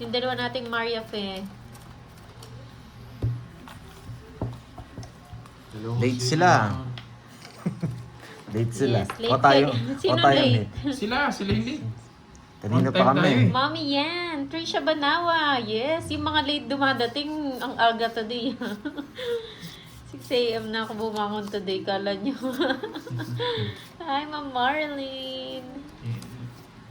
Yung dalawa nating Maria Fe. Hello, Late sila. Late sila. Yes, late O tayo. kayo. Sino O tayo late? Sila hindi. Kanina On time pa kami. tayo eh. Mami yan. Trisha Banawa. Yes, yung mga late dumadating, ang aga today. 6 a.m. na ako bumangon today, kala nyo. Hi, Ma'am Marlene.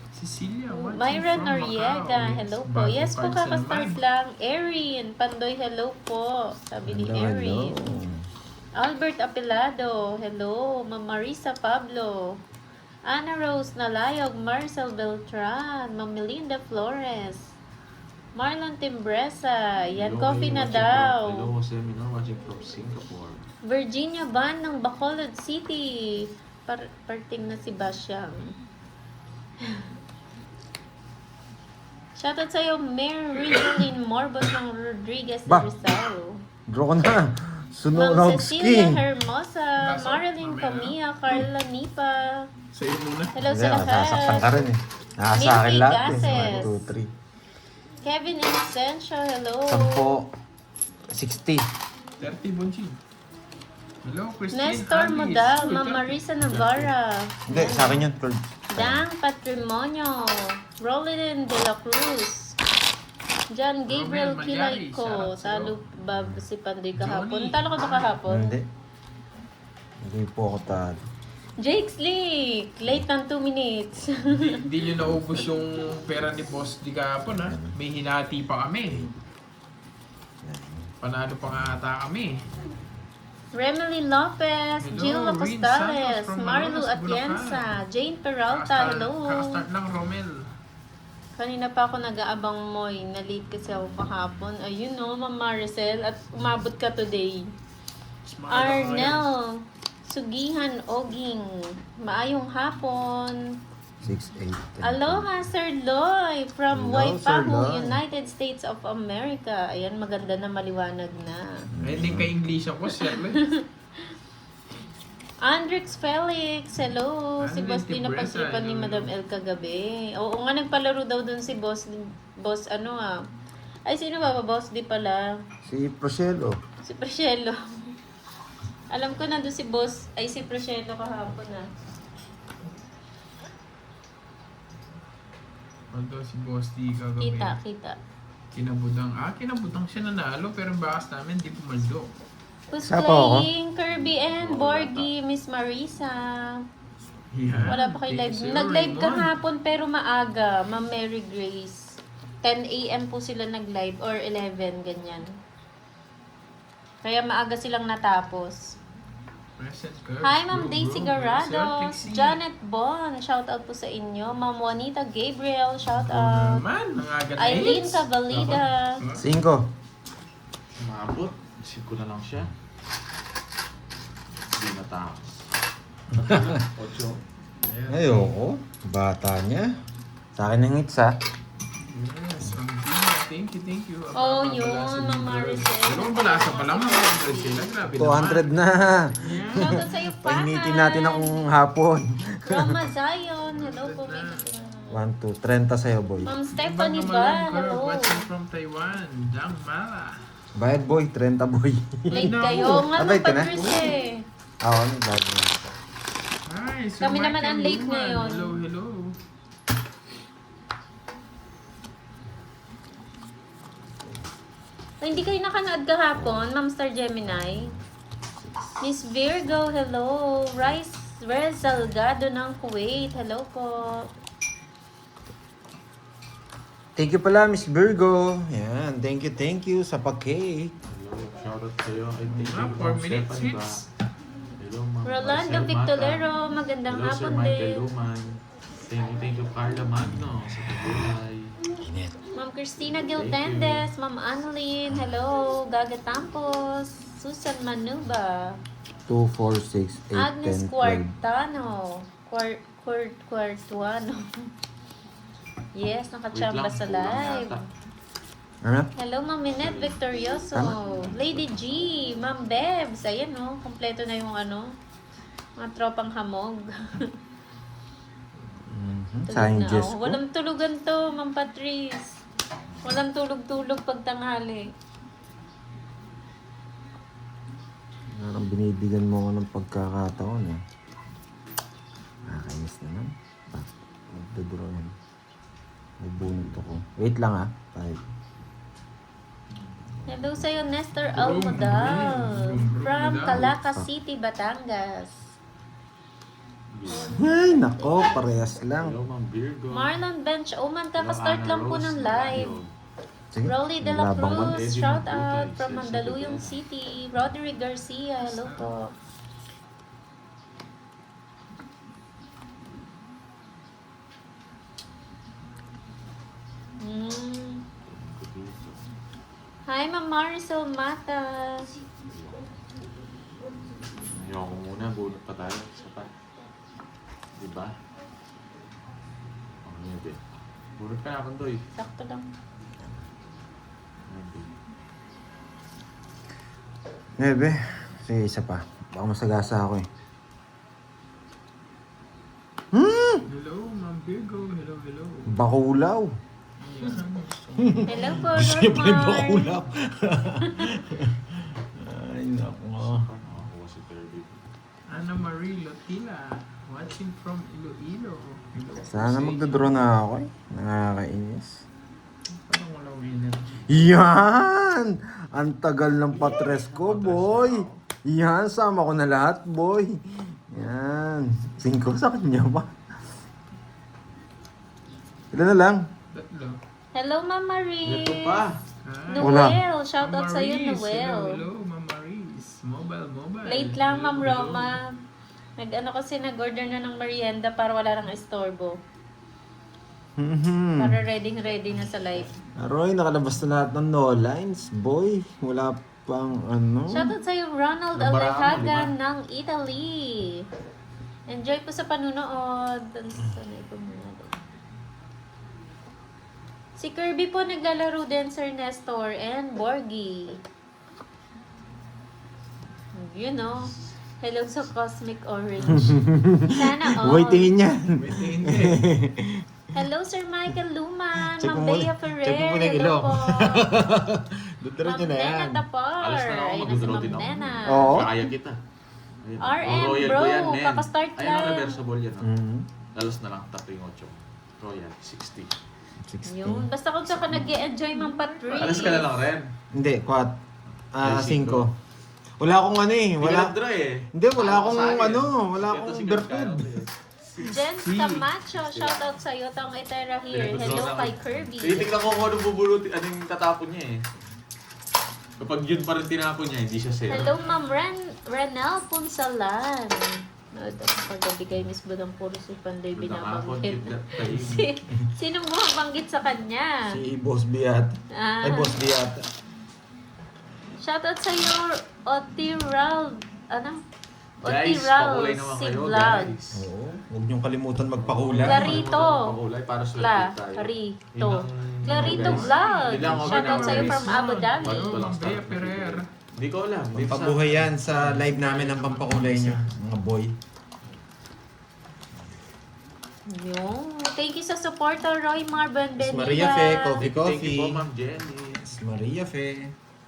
Cecilia, watching Myra from Noriega, Macau. hello It's po. bago Yes po, cards na kakastart naman. lang. Erin, Pandoy, hello po. Sabi ni Hello, Erin. hello. Albert Apelado, hello. Ma'am Marisa Pablo. Ana Rose Nalayog, Marcel Beltran, Ma'am Melinda Flores. Marlon Timbresa, yan, Hello, coffee na watching daw. Hello, seminar watching from Singapore. Virginia Ban ng Bacolod City. Parting na si Basyang. Shoutout sa'yo, Mayor Rizalyn Morbos ng Rodriguez de Ba? Rizal. Draw ko na. Ma'am Sunovski. Cecilia Hermosa, Nasa- Marilyn mamaya na. Camilla, Carla Nipa. Sa iyo muna. Hello sa Masasaktan ka lahat. rin eh. Nasa Milky akin lahat eh. Gases. 1, 2, 3. Kevin Innocencio, hello. 10. 60. 30 Bonchi. Hello, Christine. Nestor Alice. Modal, Uy, Ma'am 30. Marisa Navarra. Hindi, sa akin yun. 12. Dang Patrimonio, Rolin de la Cruz. John Gabriel Romel Malyari, Kilayko. shoutout Talo ba si Pandoy kahapon? Johnny. Talo ko ba kahapon? Hindi. Hindi po ako talo. Jake Slick, late ng 2 minutes. Hindi nyo naubos yung pera ni Boss di kahapon ha. May hinati pa kami. Panalo pa nga ata kami. Remily Lopez, Hello, Jill Reed Apostales, Santos from Marlu Malolos, Atienza, Jane Peralta, hello. Kakastart lang, Romel. Kanina pa ako nag-aabang mo, na-late kasi ako kahapon. Ayun no, Ma'am Maricel, at umabot ka today. Smile ako ngayon. Arnel, Sugihan Oging, maayong hapon. 6, 8, 10. Aloha, Sir Loy, from Hello, Sir Waipahu, Loy. United States of America. Ayan, maganda na, maliwanag na. Ay, hindi ka-English ako, sir. Andrix Felix, hello. Si Ano Boss yung din na Tibresa, pagtripan ni hello. Madam El kagabi. Oo nga, nagpalaro daw dun si Boss. Boss ano ah. Ay, sino ba? Boss di pala. Si Proselo. Si Precielo. Alam ko na doon si Boss. Ay, si Precielo kahapon ah. Although si Boss di kagabi. Kita. Kinabudang siya nanalo pero ang bakas namin di pumaldo. Who's Saan pa ako? playing? Kirby and Borgie, Miss Marisa. Yeah. Wala pa kayo live. Nag-live kahapon pero maaga, Ma'am Mary Grace. 10 a.m. po sila nag-live or 11, ganyan. Kaya maaga silang natapos. Present curve. Hi, Ma'am Bro, Daisy bro. Garados. Celtics, Janet Bon, shout out po sa inyo. Ma'am Juanita Gabriel, shout Oo out. naman, nangagat na Eileen hits. Cavalida. 5. Umabot. Isip ko na lang siya. Hindi natapos. 8. Ayoko. Bata niya. Sa akin ang hits ha. Yes, Ma'am Dina, thank you. Oh, Ang yun, balasa Ma'am ni Maricel. Girl. Pero ang balasa pa lang, mga 100 sila. Grabe 200 na. Yeah. Shout out sa'yo, Painitin natin akong hapon. Roma Zion, hello po. 1, 2, 30 sa'yo boy. Ma'am Ibang Stephanie naman ba? lang, girl. Hello. Watching from Taiwan, Dang Mala. Bayad boy, 30 boy. Late No. kayo. Nga Abay, nung ka na? Patrice eh. Ako, bayad mo. Hi, Sir Kami naman Michael ang late Luman. ngayon. Hello. Oh, hindi kayo nakanood kahapon, Ma'am Star Gemini. Miss Virgo, hello. Rez Salgado ng Kuwait, hello po. Thank you pala, Miss Virgo. Yan, thank you sa pa-cake. Hello. Shoutout sa'yo. I think Ah, you 4 Ma'am minutes Stephanie hits. ba? Hello, Ma'am Rolando Marcel Victolero, Mata. magandang Hello, Sir hapon Michael din. Luman. Thank you, Carla Magno. Sa pagkulay. Init. Ma'am Christina Gildendes, Ma'am Annalyn, hello. Gaga Tampos, Susan Manuba, 2, 4, 6, 8, Agnes 10, 12. Quartano, Quartuano. Yes, Wait nakachamba lang, sa kulang live. yata. Ano? Hello, Ma'am Minette Victorioso. Tama. Lady G, Ma'am Bebs. Ayan, no. Kompleto na yung ano. Mga tropang hamog. Mhm. Tulog Sayang na Jess ako. ko. Walang tulugan to, Ma'am Patrice. Walang tulog-tulog pag tanghali. Parang binibigyan mo ko ng pagkakataon eh. Nakakainis naman. Magdodrawin. May bunot ako. Wait lang ah. 5. Hello sa'yo, Nestor Brum, Almodal. brum, From brum, Calaca City, Batangas. Ay, nako. Parehas lang. Hello, Ma'am Virgo. Marlon Bench Oman, Hello, kakastart Ana lang po Rose ng live. Sige. Rolly De La labang ko. Cruz, Eddie shout Magputay, out from says Mandaluyong si City. Roderick Garcia, hello po. Mm. Hi, Ma'am Marisol Mata. Ayoko muna, bunot pa tayo. Isa pa. Diba? Ang nebe. Bunot ka na akong doy. Sakto lang. Nebe. Nebe. Sige, isa pa. Baka masagasa ako eh. Hello, Ma'am Virgo. Hello, hello. Bakulaw. Hello po, Siya pa yung Lord bakulaw. Mark. Ay, nako. Nakakuha si Kirby. Ana Marie Lotila. Watching from Iloilo. Hello. Sana magdodraw na ako eh. Nakakainis. Parang walang energy. Yan! Ang tagal ng patres ko, boy. Yan, sama ko na lahat, boy. Yan. 5 sa kanya ba? Ilan na lang? Tatlo. Hello, Ma'am Marie. Ito pa. Hi. Wala. Noel, shout out Ma'am sa'yo, Maris. Noel. Hello, Ma'am Maris. Mobile. Late lang, Ma'am Hello, Roma. Nag-ano kasi nag-order na ng merienda para wala nang istorbo. Para ready na sa live. Aroy, nakalabas na lahat ng no lines, boy. Wala pang ano. Shoutout sa'yo, Ronald Nabaraan mo, Alejaga lima. ng Italy. Enjoy po sa panunood. Sanay ko muna doon. Si Kirby po naglalaro din, Sir Nestor, and Borgie. You know. Hello sa Cosmic Orange. Sana all. Boy, tingin yan. Wait, hindi. Hello, Sir Michael Luman. Check Ma'am mo muna- Bea Ferrer. check mo muna yung Hello ilong. po. Dodraw Ma'am nyo na yan. Nena Tapar. Alas na ako, Ayun na si magdodraw Ma'am din ako. Nena. Oo. Kaya kita. Ayun. RM, Royal bro. ko yan, men. Kakastart Ayun, lang. reversible yan. Mhm. Alas na lang, tapo yung 8. Royal, 60. 60. Yun. Basta kung saan ka nag-e-enjoy, Ma'am Patrice. Alas ka na lang rin. Hindi, 4. Ay, 5. Wala akong ano eh. Hindi ka Wala. nag-draw eh. Hindi, wala Ako akong sa akin. ano. Wala Ito akong si bertud. Garcano, eh. Jens Camacho, shout out sa'yo. Tong Etera here. Pinag-draw Hello na ako. kay Kirby. Tinitignan ko kung anong bubulutin, anong tatapon niya eh. Kapag yun pa rin tinapon niya, hindi siya zero. Hello, Ma'am Renal Punsalan. Paggabi kay Miss Budang puro si Panday Doon nakapon, binabanggit. give that time. Sinong bumabanggit sa kanya? Si Boss Biat. Ah. Ay, Boss Biat. Shoutout sa iyo, Otiral. Ano? Guys, Otiral pakulay naman si kayo, Vlog. guys. Oo. Huwag niyong kalimutan magpakulay. Clarito. Pakulay para swerte tayo. Clarito. Yun ang- Clarito guys. Vlog. Yun lang, okay Shoutout na, sa iyo guys. from Abu Dhabi. Hello, Ma'am Bea Ferrer. Hindi ko alam. Dito sa... Pampabuhay yan sa live namin ng pampakulay niyo, mga boy. Yun. Thank you sa support, Roy Marban Miss Benita. Maria Fe, Coffee Thank you po, Coffee. Ma'am Jenny. Miss Maria Fe.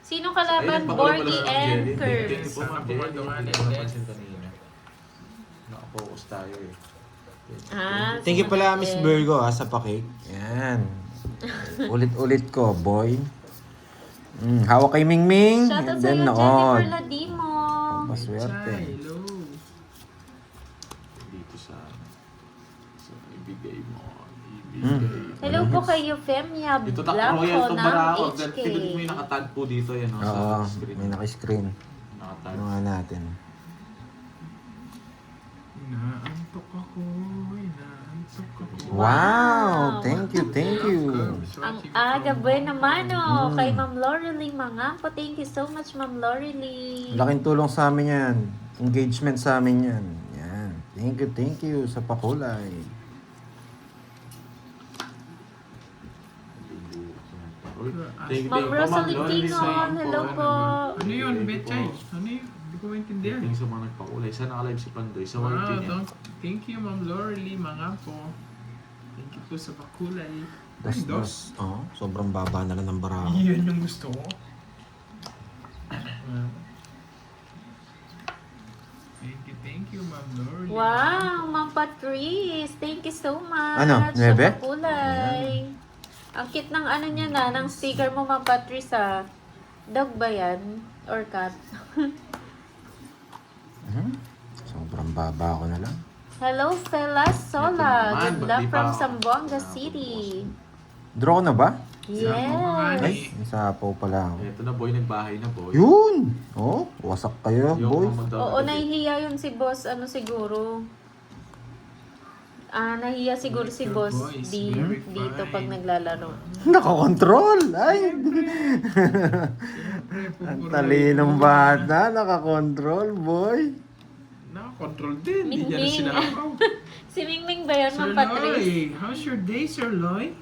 Sino kalaban? Ayun, pakulay pala Borgie si Ma'am and Jenny. Thank Curves. you po, Ma'am Jenny. Hindi ko napansin kanina. Nakapokus tayo eh. Ah, Thank you pala, Miss sumunod din. Virgo, sa pakik. Yan. Ulit-ulit ko, boy. Hawak kay Mingming. Shoutout And sa then, iyo, Jennifer nood. Ladimo. Paswerte. Chay, hello. Dito sa ibigay mo. Ibigay. Hello po kay Euphemia Dito Blanco Royal to ng Barao. HK. Tignan mo yung nakatag po dito yan. Oh, Oo, sa screen. may naka-screen. Nakatag. Ano nga natin? Inaantok ako. Wow! Thank you, thank you. Ang aga buena mano kay Ma'am Lorelie Mangampo. Thank you so much, Ma'am Lorelie. Laking tulong sa amin yan. Engagement sa amin yan. Yan. Thank you sa pakulay. Thank you, Ma'am Rosalie Lorelie. Tingon, hello po. Ano yun, Betchay? Ano yun? Hindi ko maintindihan. Thank you sa mga nagpakulay. Sana ka-live si Pandoy. Sa Wow, YT niya. thank you, Ma'am Lorelie, mga po. Thank you po sa pakulay. Das. Oo, sobrang baba na lang ng barako. Iyon yung gusto ko. Thank you, Ma'am Lori. Wow, Ma'am Patrice. Thank you so much. Ano, Sa 9? kulay. Ang cute ng ano niya na, ng sticker mo, Ma'am Patrice, ah. Dog ba yan? Or cat? Sobrang baba ko na lang. Hello, Felas Sola. Ito naman, Good luck ba't di from pa- Zamboanga City. Draw ko na ba? Yes. Ay, isapaw pala ako. Ito na boy, nagbahay na boy. Yun! Oh, wasak kayo, boy. Oo, nahihiya yun si boss, ano siguro. Nahihiya siguro si Your boss voice, very dito fine. pag naglalaro. Nakakontrol! Ay! Ang talinong bata, nakakontrol, boy. Nakakontrol din. Hindi niya na Mingming. sinapaw. Si Mingming ba yan, Sir Ma'am Patrice? Loy, how's your day, Sir Loy?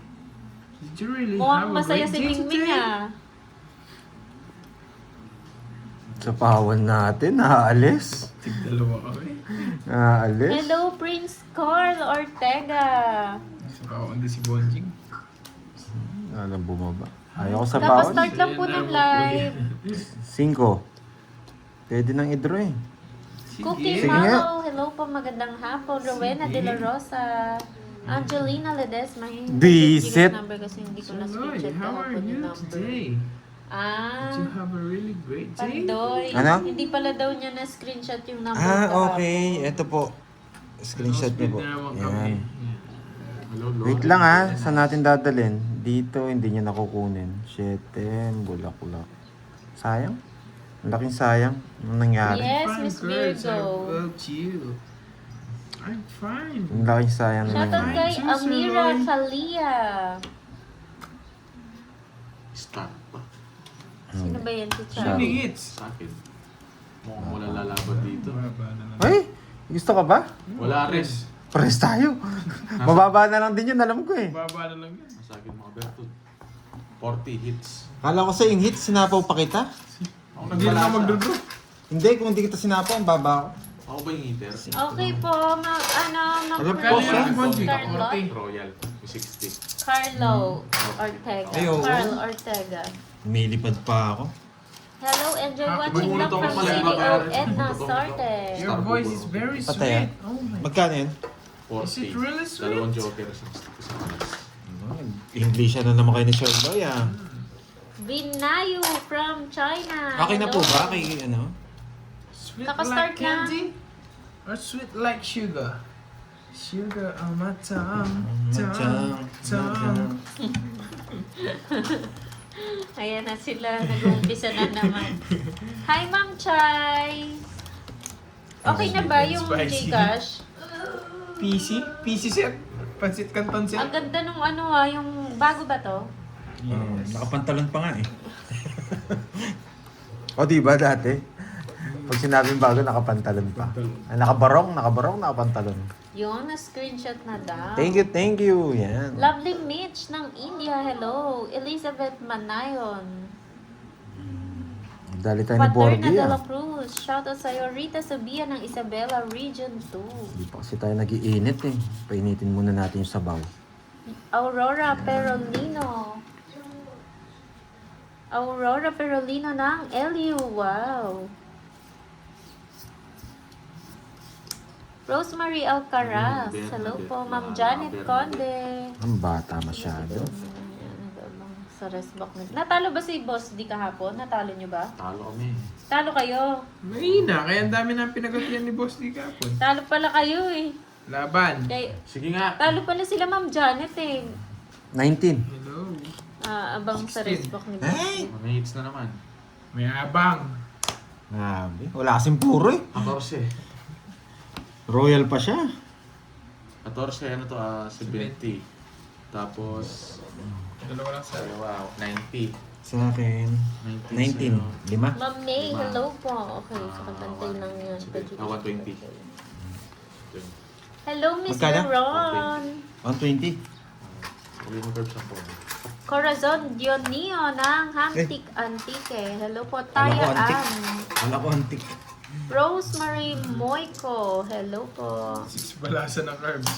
Did you really Mukhang have a masaya great si day Mingming today? ah. Sa pawan natin, naaalis. Tig-dalawa kami. Naaalis. Hello, Prince Carl Ortega. Sa pawan din si Bonjing. Alam bumaba. Ayaw ko sa pawan. Kapag-start lang po ng live. 5. Pwede nang i-draw eh. Cookie Sige nga. Malo, hello po, magandang hapon. Rowena De La Rosa. Angelina Ledesma. Bisit. Yung number kasi hindi ko Sir na Loy, screenshot how are kahapon yung you number. today? Did you have a really great day? Pandoy. Ano? Hindi pala daw niya na screenshot yung number Okay. Ito po. Screenshot niyo po. Speed na naman kami. Yan. Hello, Lord. Wait lang ha. Saan natin dadalhin? Dito, hindi niya nakukunin. 7, bulaklak. Sayang. Ang laking sayang. Anong nangyari? Yes, Fine, Miss girls. How Virgo. about you? I'm fine. Ang laking sayang na Shoutout nangyari. kay Sir, Sir Amira Roy. Thalia. Start pa. Sino ba yan si Sino Charlie? hits? Sa akin. Mukhang wala lalaban dito. Baba na lang. Ay! Gusto ka ba? Wala res. Pares tayo. Mababa na lang din yun, alam ko eh. Baba na lang yan. Sa akin mga Bertud. 40 hits. Kala ko sa yung hit, sinapaw pa kita. Ako Hindi na nagbalasa. magdodraw. Hindi, kung hindi kita sinapaw, ang baba ko. Ako ba yung hitter? Okay po, Alam ko Kali siya. lang si Bonjing. Carlo? 40. Royal. 60. Carlo Ortega. Ay, oo. Carl Ortega. Umilipad pa ako. Hello, enjoy Ah, watching bumulot lang ako from pala, CEO babayaran. Edna Bumulot ako. Sarte. Your voice is very Patay, sweet. Oh my. Magkano yun? 40. Is it really sweet? Dalawang joker sa isang alas. English na naman kayo ni Sir Loy ah. Binayo from China. Okay na po Hello. ba? Kay ano? Sweet Nakastart like candy? Or sweet like sugar? Sugar on my tongue. Tongue. Ayan na sila. Nag-uumpisa na naman. Hi, Ma'am Chay. Okay na ba yung Spicy. Gcash? PC? PC set? Pansit Canton set? Ang ganda nung ano yung bago ba to? Nakapantalon pa nga eh. o diba dati? Pag sinabing bago, nakapantalon pa. Ay, nakabarong, nakapantalon. Yun, na-screenshot na daw. Thank you. Yan. Lovely Mitch ng India, hello. Elizabeth Manayon. Dali tayo ni Paterna Borgie de ah. la Cruz. Shoutout sa'yo. Rita Sabia ng Isabela Region 2. Hindi pa kasi tayo nag-iinit eh. Painitin muna natin yung sabaw. Aurora Perolino. Aurora Perolino ng LU. Wow. Rosemary Alcaraz. Hello po, Ma'am Janet Conde. Ang bata masyado. Sa restbox nila. Natalo ba si Boss di kahapon? Natalo nyo ba? Talo kami. Talo kayo. Mahina, kaya ang dami na pinagatian ni Boss di kapon. Talo pala kayo eh. Laban. Kay, Sige nga. talo pala sila Ma'am Janet eh. 19. Hello. Abang sa 16. restbox ni Boss. Hey! May hits na naman. May abang. Grabe. Wala kasing puro eh. 14. Royal pa siya. 14, ano to, 70. Tapos, Dalawa lang sa... wow, 90. Sa akin, 19. 19. 5. Ma'am May, Diba? hello po. Okay, so kapantay lang yan. 120. Hello, Miss Magkano? Ron. 120. Uli mo curve sa phone. Corazon Dionio ng Hamtik Antique. Hello po, Wala ko antik. Tayaan. Wala ko antik. Rosemary Moico. Hello po. 6 balasan ng carbs.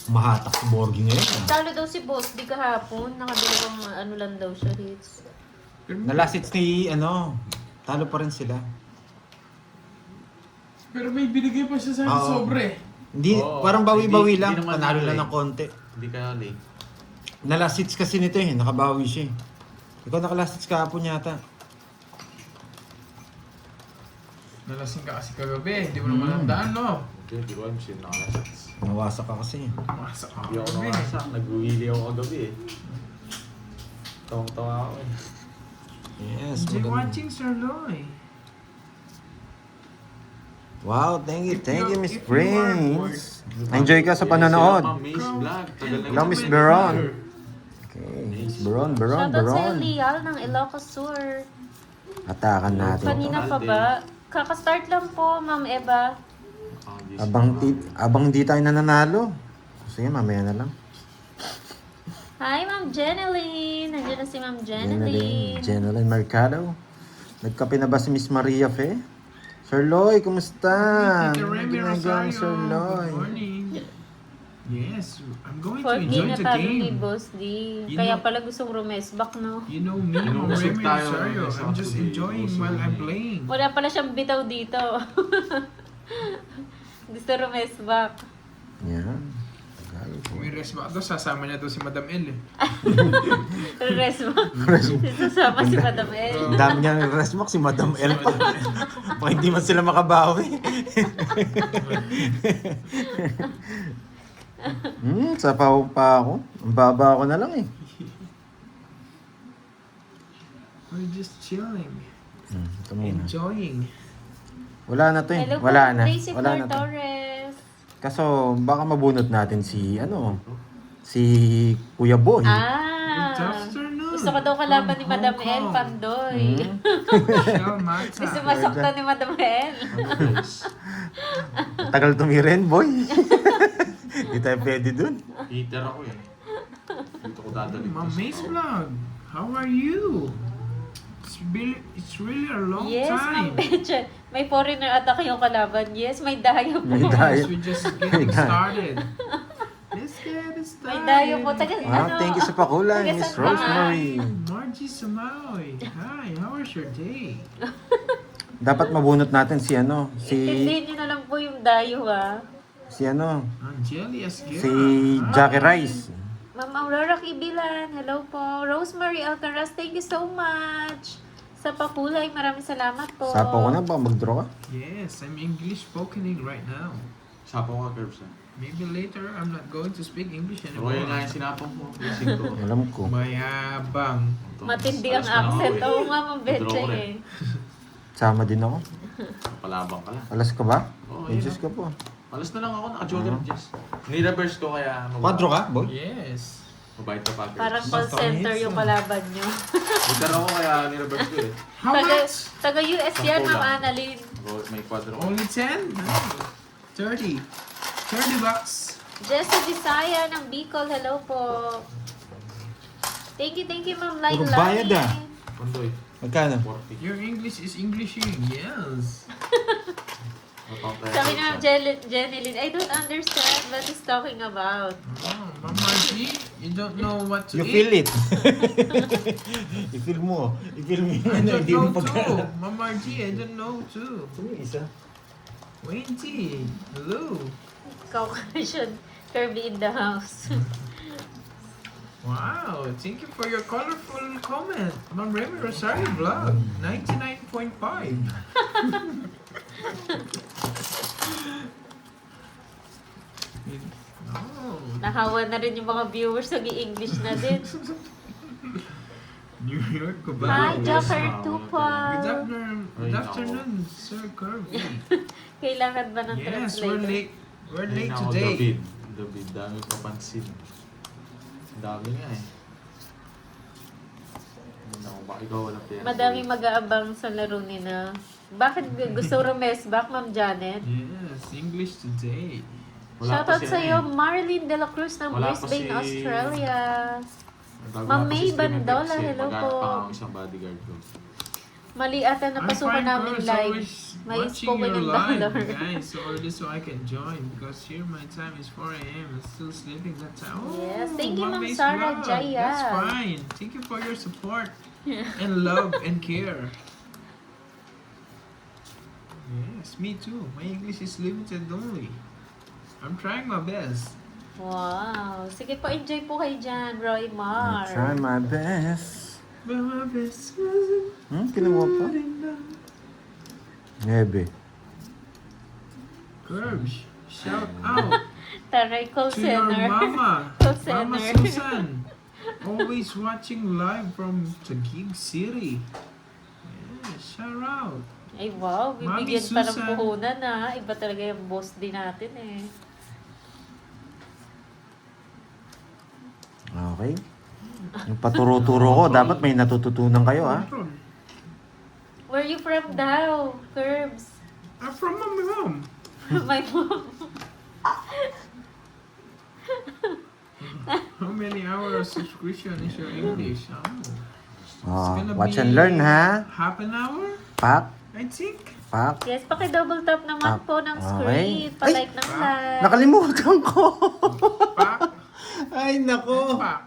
Mahatak si Borgie ngayon. Ah. Talo daw si Boss di kahapon. Nakadalawang ano lang daw siya hits. Na last hits ni, talo pa rin sila. Pero may binigay pa siya sa akin Oo. sobre. Hindi, Oo, parang bawi-bawi hindi lang. naman Panalo ano lang eh. ng konti. Hindi kaya late. Na last hits kasi nito eh, nakabawi siya eh. Ikaw naka-last hits kahapon yata. Nalasing ka kasi kagabi. Hindi mo naman nandaan, no? Hindi ko alam siya nakalasats. Nawasak ka kasi. Masak ka Hindi ako kagabi. nakasak. Nag-uwili ako kagabi eh. Tawang-tawa ako eh. Yes, Enjoy maganda. watching Sir Loy. Wow, thank you, Miss If you are Prince. Enjoy ka sa panonood. Ma'am Mace Vlog. Tagal na Hello, yun. Miss Beron. Okay, Miss Beron. Shoutout sa'yo, Lial ng Ilocos Sur. Atakan natin. Kanina pa ba? Kaka-start lang po, Ma'am Eva. Ah, yes. Abang di tayo nananalo. Sige, mamaya na lang. Hi, Ma'am Jeneline. Nandiyan na si Ma'am Jeneline. Jeneline Mercado. Nagkape na ba si Miss Maria Fe? Sir Loy, kumusta? Tita Remy Ano ginagawa mo, Rosario. Sir Loy? Good morning. Yes, I'm going to 4G enjoy na the talo ni game. Boss D. You Kaya know- pala gustong rumesbak, no? You know me, Ma'am Busog Remy tayo, Rosario. Miss I'm just Rosario. enjoying Busog while I'm eh. playing. Wala pala siyang bitaw dito. Gusto rumesbak. Yan. Tagal po. Kung may rest ba ito, sasama niya to si Madam L eh. Rumesbak. Sasama si Madam L. Ang dami niyang resmock si Madam L pa. Baka hindi man sila makabawi. Sapaw pa ako. Ang baba ako na lang eh. We're just chilling, Ito muna. enjoying. Wala na to eh. Hello po, Wala na. Daisy Wala Flor na to. Torres. Kaso baka mabunot natin si si Kuya Boy. Good Ah. afternoon. Gusto ko daw kalaban ni from Madam Hong L, Kong. Pandoy. Michelle Mata. Gusto masaktan ni Madam L. Tagal tumirin, boy. Di tayo pwede dun. Heater ako eh. Dito ko dadalik. Ma'am Mace Vlog, how are you? It's really a long Yes, Ma'am time. Betcha. May foreigner attack yung kalaban. Yes, may dayo po. May dayo. Yes, we just getting started. Let's get May started. dayo po. Taga, Ah, thank you sa pakulay, taga Miss saan ka? Rosemary. Margie Samaoy. Hi, how was your day? Dapat mabunot natin si Intindihin niyo na lang po yung dayo, ha. Angeli Esguerra. si Jackie Rice. Ma'am Aurora Kibilan, hello po. Rosemary Alcaraz, thank you so much. Sa pakulay, maraming salamat po. Sapo ko na, baka mag-draw ka. Yes, I'm English spokening right now. Sapo ka, Curbs. Maybe later, I'm not going to speak English anymore. Royal nga yung sinapong mo. Gising ko. Alam ko. Mayabang. Matindi ang Alas na lang accent. ako Oo nga, Ma'am Betcha Withdraw ko eh. Sama din ako. Palabang ka lang. Alas ka ba? Oo, May yun Diyos ka po. Alas na lang ako. Naka-joker Jess. Ni-reverse ko kaya. Quadro ka, boy? Yes. Mabait ka pa. Parang Curbs. call center yung kalaban nyo. Heater ako kaya ni-reverse ko eh. How much? Taga US yan, Sampu Ma'am lang. Annalyn. May quadro ko. Only 10? No. 30. 30 bucks. Jessa Visaya ng Bicol, hello po. Thank you, Ma'am Lailani. Puro bayad ah. Pandoy. Magkano? 40. Your English is Englishing. Yes. Sabi na Jeneline, I don't understand what he's talking about. Oh, Ma'am Margie, you don't know what to You eat? feel it. I-feel mo. I-feel mo I yun. don't Hindi mo know pag... too. Ma'am Margie, I don't know too. Ito yung isa. Wendy, hello. Caucasian Kirby in the house. Wow, thank you for your colorful comment. Ma'am Remy Rosario Vlog, 99.5. Oh, Nahawa na rin yung mga viewers, nag-i-English na din. New York ko Hi, ba? Joker Good Tupal. afternoon, Sir Kirby. Kailangan ba ng Yes, we're translator? late. We're Ayun late ako, today. David, dami papansin. Dami nga eh. Ayun ako, baka ikaw walang pera. Madaming mag-aabang sa laro nila. Bakit gusto rumesbak, Ma'am Janet? Yes, English today. Wala pa Shoutout si sa'yo, ano eh. Marlene De La Cruz ng Wala pa Brisbane, si- Australia. Bago Ma'am nga pa May si Steven Bandola, Bex eh. hello Maghanap po. pa nga ako isang bodyguard ko. Mali ata napasukan namin live. May watching spoken your in live, dollar. guys, so I can join because here my time is 4 a.m. I'm still sleeping that time. Oh, Yes, thank you, Ma'am Mondays Sarah vlog. Jaya. That's fine. Thank you for your support and love and care. Yes, me too. My English is limited only. I'm trying my best. Wow. Sige po, enjoy po kayo dyan, Roy Mar. Try my best. But my best wasn't Kinuha pa? good enough. Nebe. Curbs, shout out Taray, call to your center. mama, Call Mama center. Susan. Always watching live from Taguig City. Yeah, shout out. Ay wow, Mami bibigyan pa ng Susan. puhunan ha. Iba talaga yung boss din natin eh. Okay. Yung paturo-turo ko, dapat may natututunan kayo, ha? Where you from daw, Curbs? I'm from my mom. My mom. How many hours of subscription is your English? Oh, Oh, gonna watch be and learn, ha? half an hour, Pak, I think. pak. Yes, paki-double tap naman Ah, po ng okay. screen. Pa-like ng live. Nakalimutan ko. Pak, Ay, nako. pak.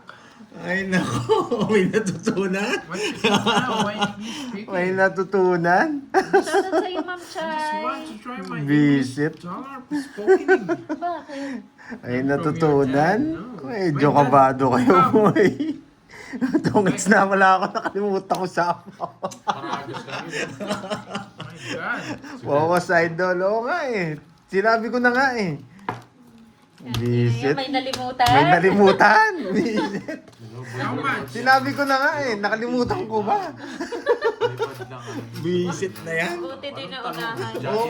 Ay, nako. May natutunan. What is it now? Why English speaking? May natutunan. Shoutout sa'yo, Ma'am I just Chay. want to try my Visit. English dollar spoken English. Bakit? Ay, natutunan. No. Medyo kabado kayo, boy. Tungits na wala ako. Nakalimutan ko sa Paragas kami. My God. Wawas idol. Oo nga eh. Sinabi ko na nga eh. Ayan, Visit. may nalimutan. May nalimutan. Visit. How much? Sinabi ko na nga eh. Nakalimutan ko ba? Lipad lang kami. Visit na yan. Buti din na unahan. Oh.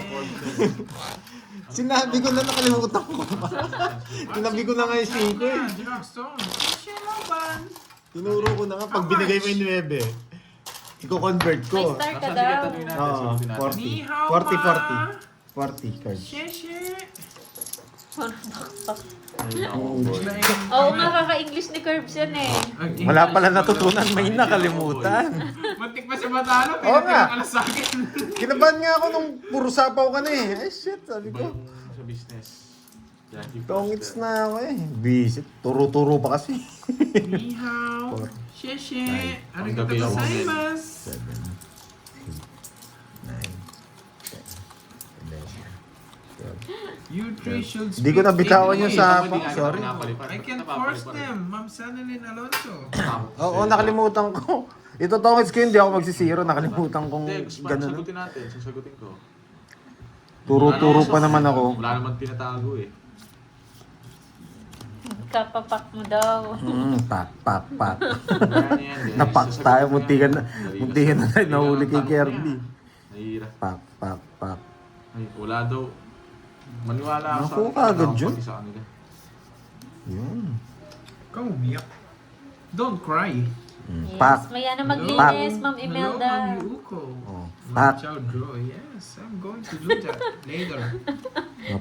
Sinabi ko na nakalimutan ko ba? Sinabi ko na nga yung 5 eh. Drugstore. Shelaban. Tinuro ko na nga pag binigay mo yung 9. Iko-convert May ko. star ka Sige, daw. tanungin natin. Oo, sagutin natin. 40. Ni hao 40, ba? 40 cards. Sheshe. Ayun ako, boy. Oo nga, kaka-English ni Curbs yan eh. Wala pala natutunan, may nakalimutan. Matik pa siya matalo, Oo nga. pinatira ka na sa akin. Kinabahan nga ako nung puro sapaw ka na eh. Ay shit, sabi Iba ko. yung sa business. Jackie Tongits Foster. na ako eh. Visit. Turo-turo pa kasi. Ni hao. Sheshe. Ang Arigato gabi ako gozaimasu. 7, 8, 9, 10, 11, 12. You three should Hindi ko nabitawan yung English. sapaw. Hindi nga Sorry. ako napalipan. I can force them, Ma'am Sanalyn Alonso. Oo, nakalimutan ko. Ito tongits ko, hindi ako magsisiro. Nakalimutan kong Hindi, gusto pa ganun. sagutin natin. Sasagutin ko. Turo-turo pa naman ako. Wala naman tinatago eh. Kapapak mo daw. Pak, pak, pak. Kaya yan, guys. Napak Sasagutin tayo, ko muntikan yan. na. Dali Muntikan na tayo Dali nahuli lang kay ang Kirby. tanong niya. Nahihirap. Pak, pak, pak. Ay, wala daw. Maniwala ako Naku, sa kagad Ako yun. pati sa kanila. Yun. Ikaw umiyak. Don't cry. Yes, Pak. may ano maglinis, Ma'am Hello, Imelda. Ma'am Yuko. Oh, Ma'am pak. Chow Draw. Yes, I'm going to do that later.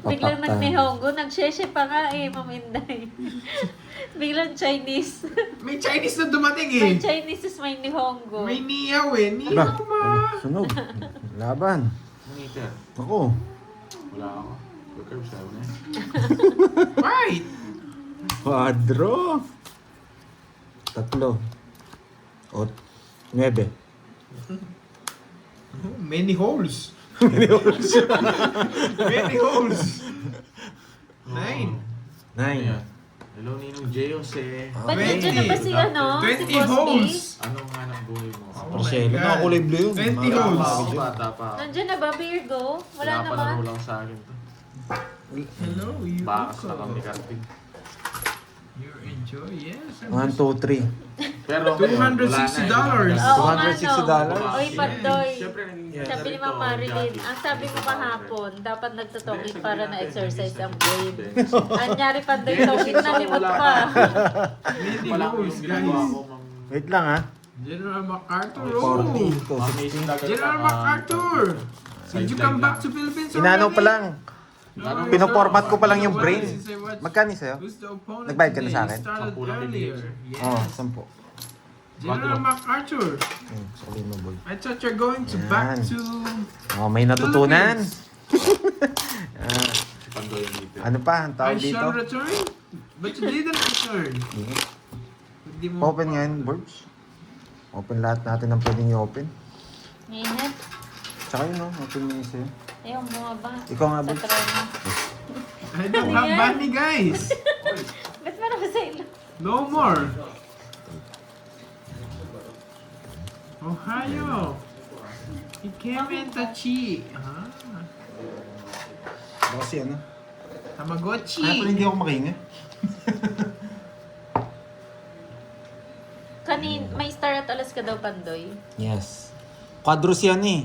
Biglang Mapapak tayo. nag-Nihongo, nag-sheshe pa nga eh, Ma'am Inday. Biglang Chinese. May Chinese na dumating May eh. Chinese is may Nihongo. May niyaw eh. Ba? Niyaw ma. Sunog. Laban. Monitor. Ako. Wala ako. Yung curves ayaw na eh. Right. Quadro. 3. 9. Oh, many holes. Many holes. 9. 9. Ayan. Hello, Ninong J. Jose. Ba't nandiyan na ba si ano? Si 20 Boss B? holes. Anong hanap buhay mo? Oh Marcelo, my God. nakakulay blue yun. 20 Mga holes. kapatid Ako, yun. bata pa ako. Nandiyan na ba, Virgo? Wala pa naman. laro lang sa akin to. Hello, Yuko. Bakas na kami Carping. You enjoy? Yes. 1, 2, 3. Pero $260. Oo nga, $260. no. Oy, Pandoy. Siyempre, naging Sabi ni Ma'am Marilyn, ang sabi ko kahapon, dapat nagtutongit para na-exercise ang brain. Anyari Pandoy, tongit na limot pa. Many Wala ko holes, yung ginagawa guys. ko, ma'am. Wait lang ha. General MacArthur. 40 Oh. to Amazing 16. talaga. General MacArthur. Did you come back to Philippines already? Inano pa lang. No, Pinoformat ko pa lang yung Well, brain. since I watched Magkano sa'yo? Who's the opponent Nagbayad ka na today? sa akin? Started 10 lang earlier. bigay Yes. Oh, General MacArthur. Sabihin mo, boy. I thought you're going to Yan. back to Oh, may natutunan. Philippines. Ah, Si Pandoy dito. ano pa ang I tawag dito? shall return, but you didn't return. Hindi mo Open nga yun, Burbs. Open lahat natin ang pwedeng i-open. Minute. Tsaka yun, no? Open mo yung sa'yo. Ayaw, bumaba. Ikaw nga, Sa Burbs. trono. I don't Ano have yan? money, guys. Ba't meron ba sa ilo? No more. Ohio. Ikementachi. Ah, Baka kasi ano? Tamagotchi. Kaya pala hindi ako makahinga. May star at alas ka daw, Pandoy. Yes. Quadro si ano eh.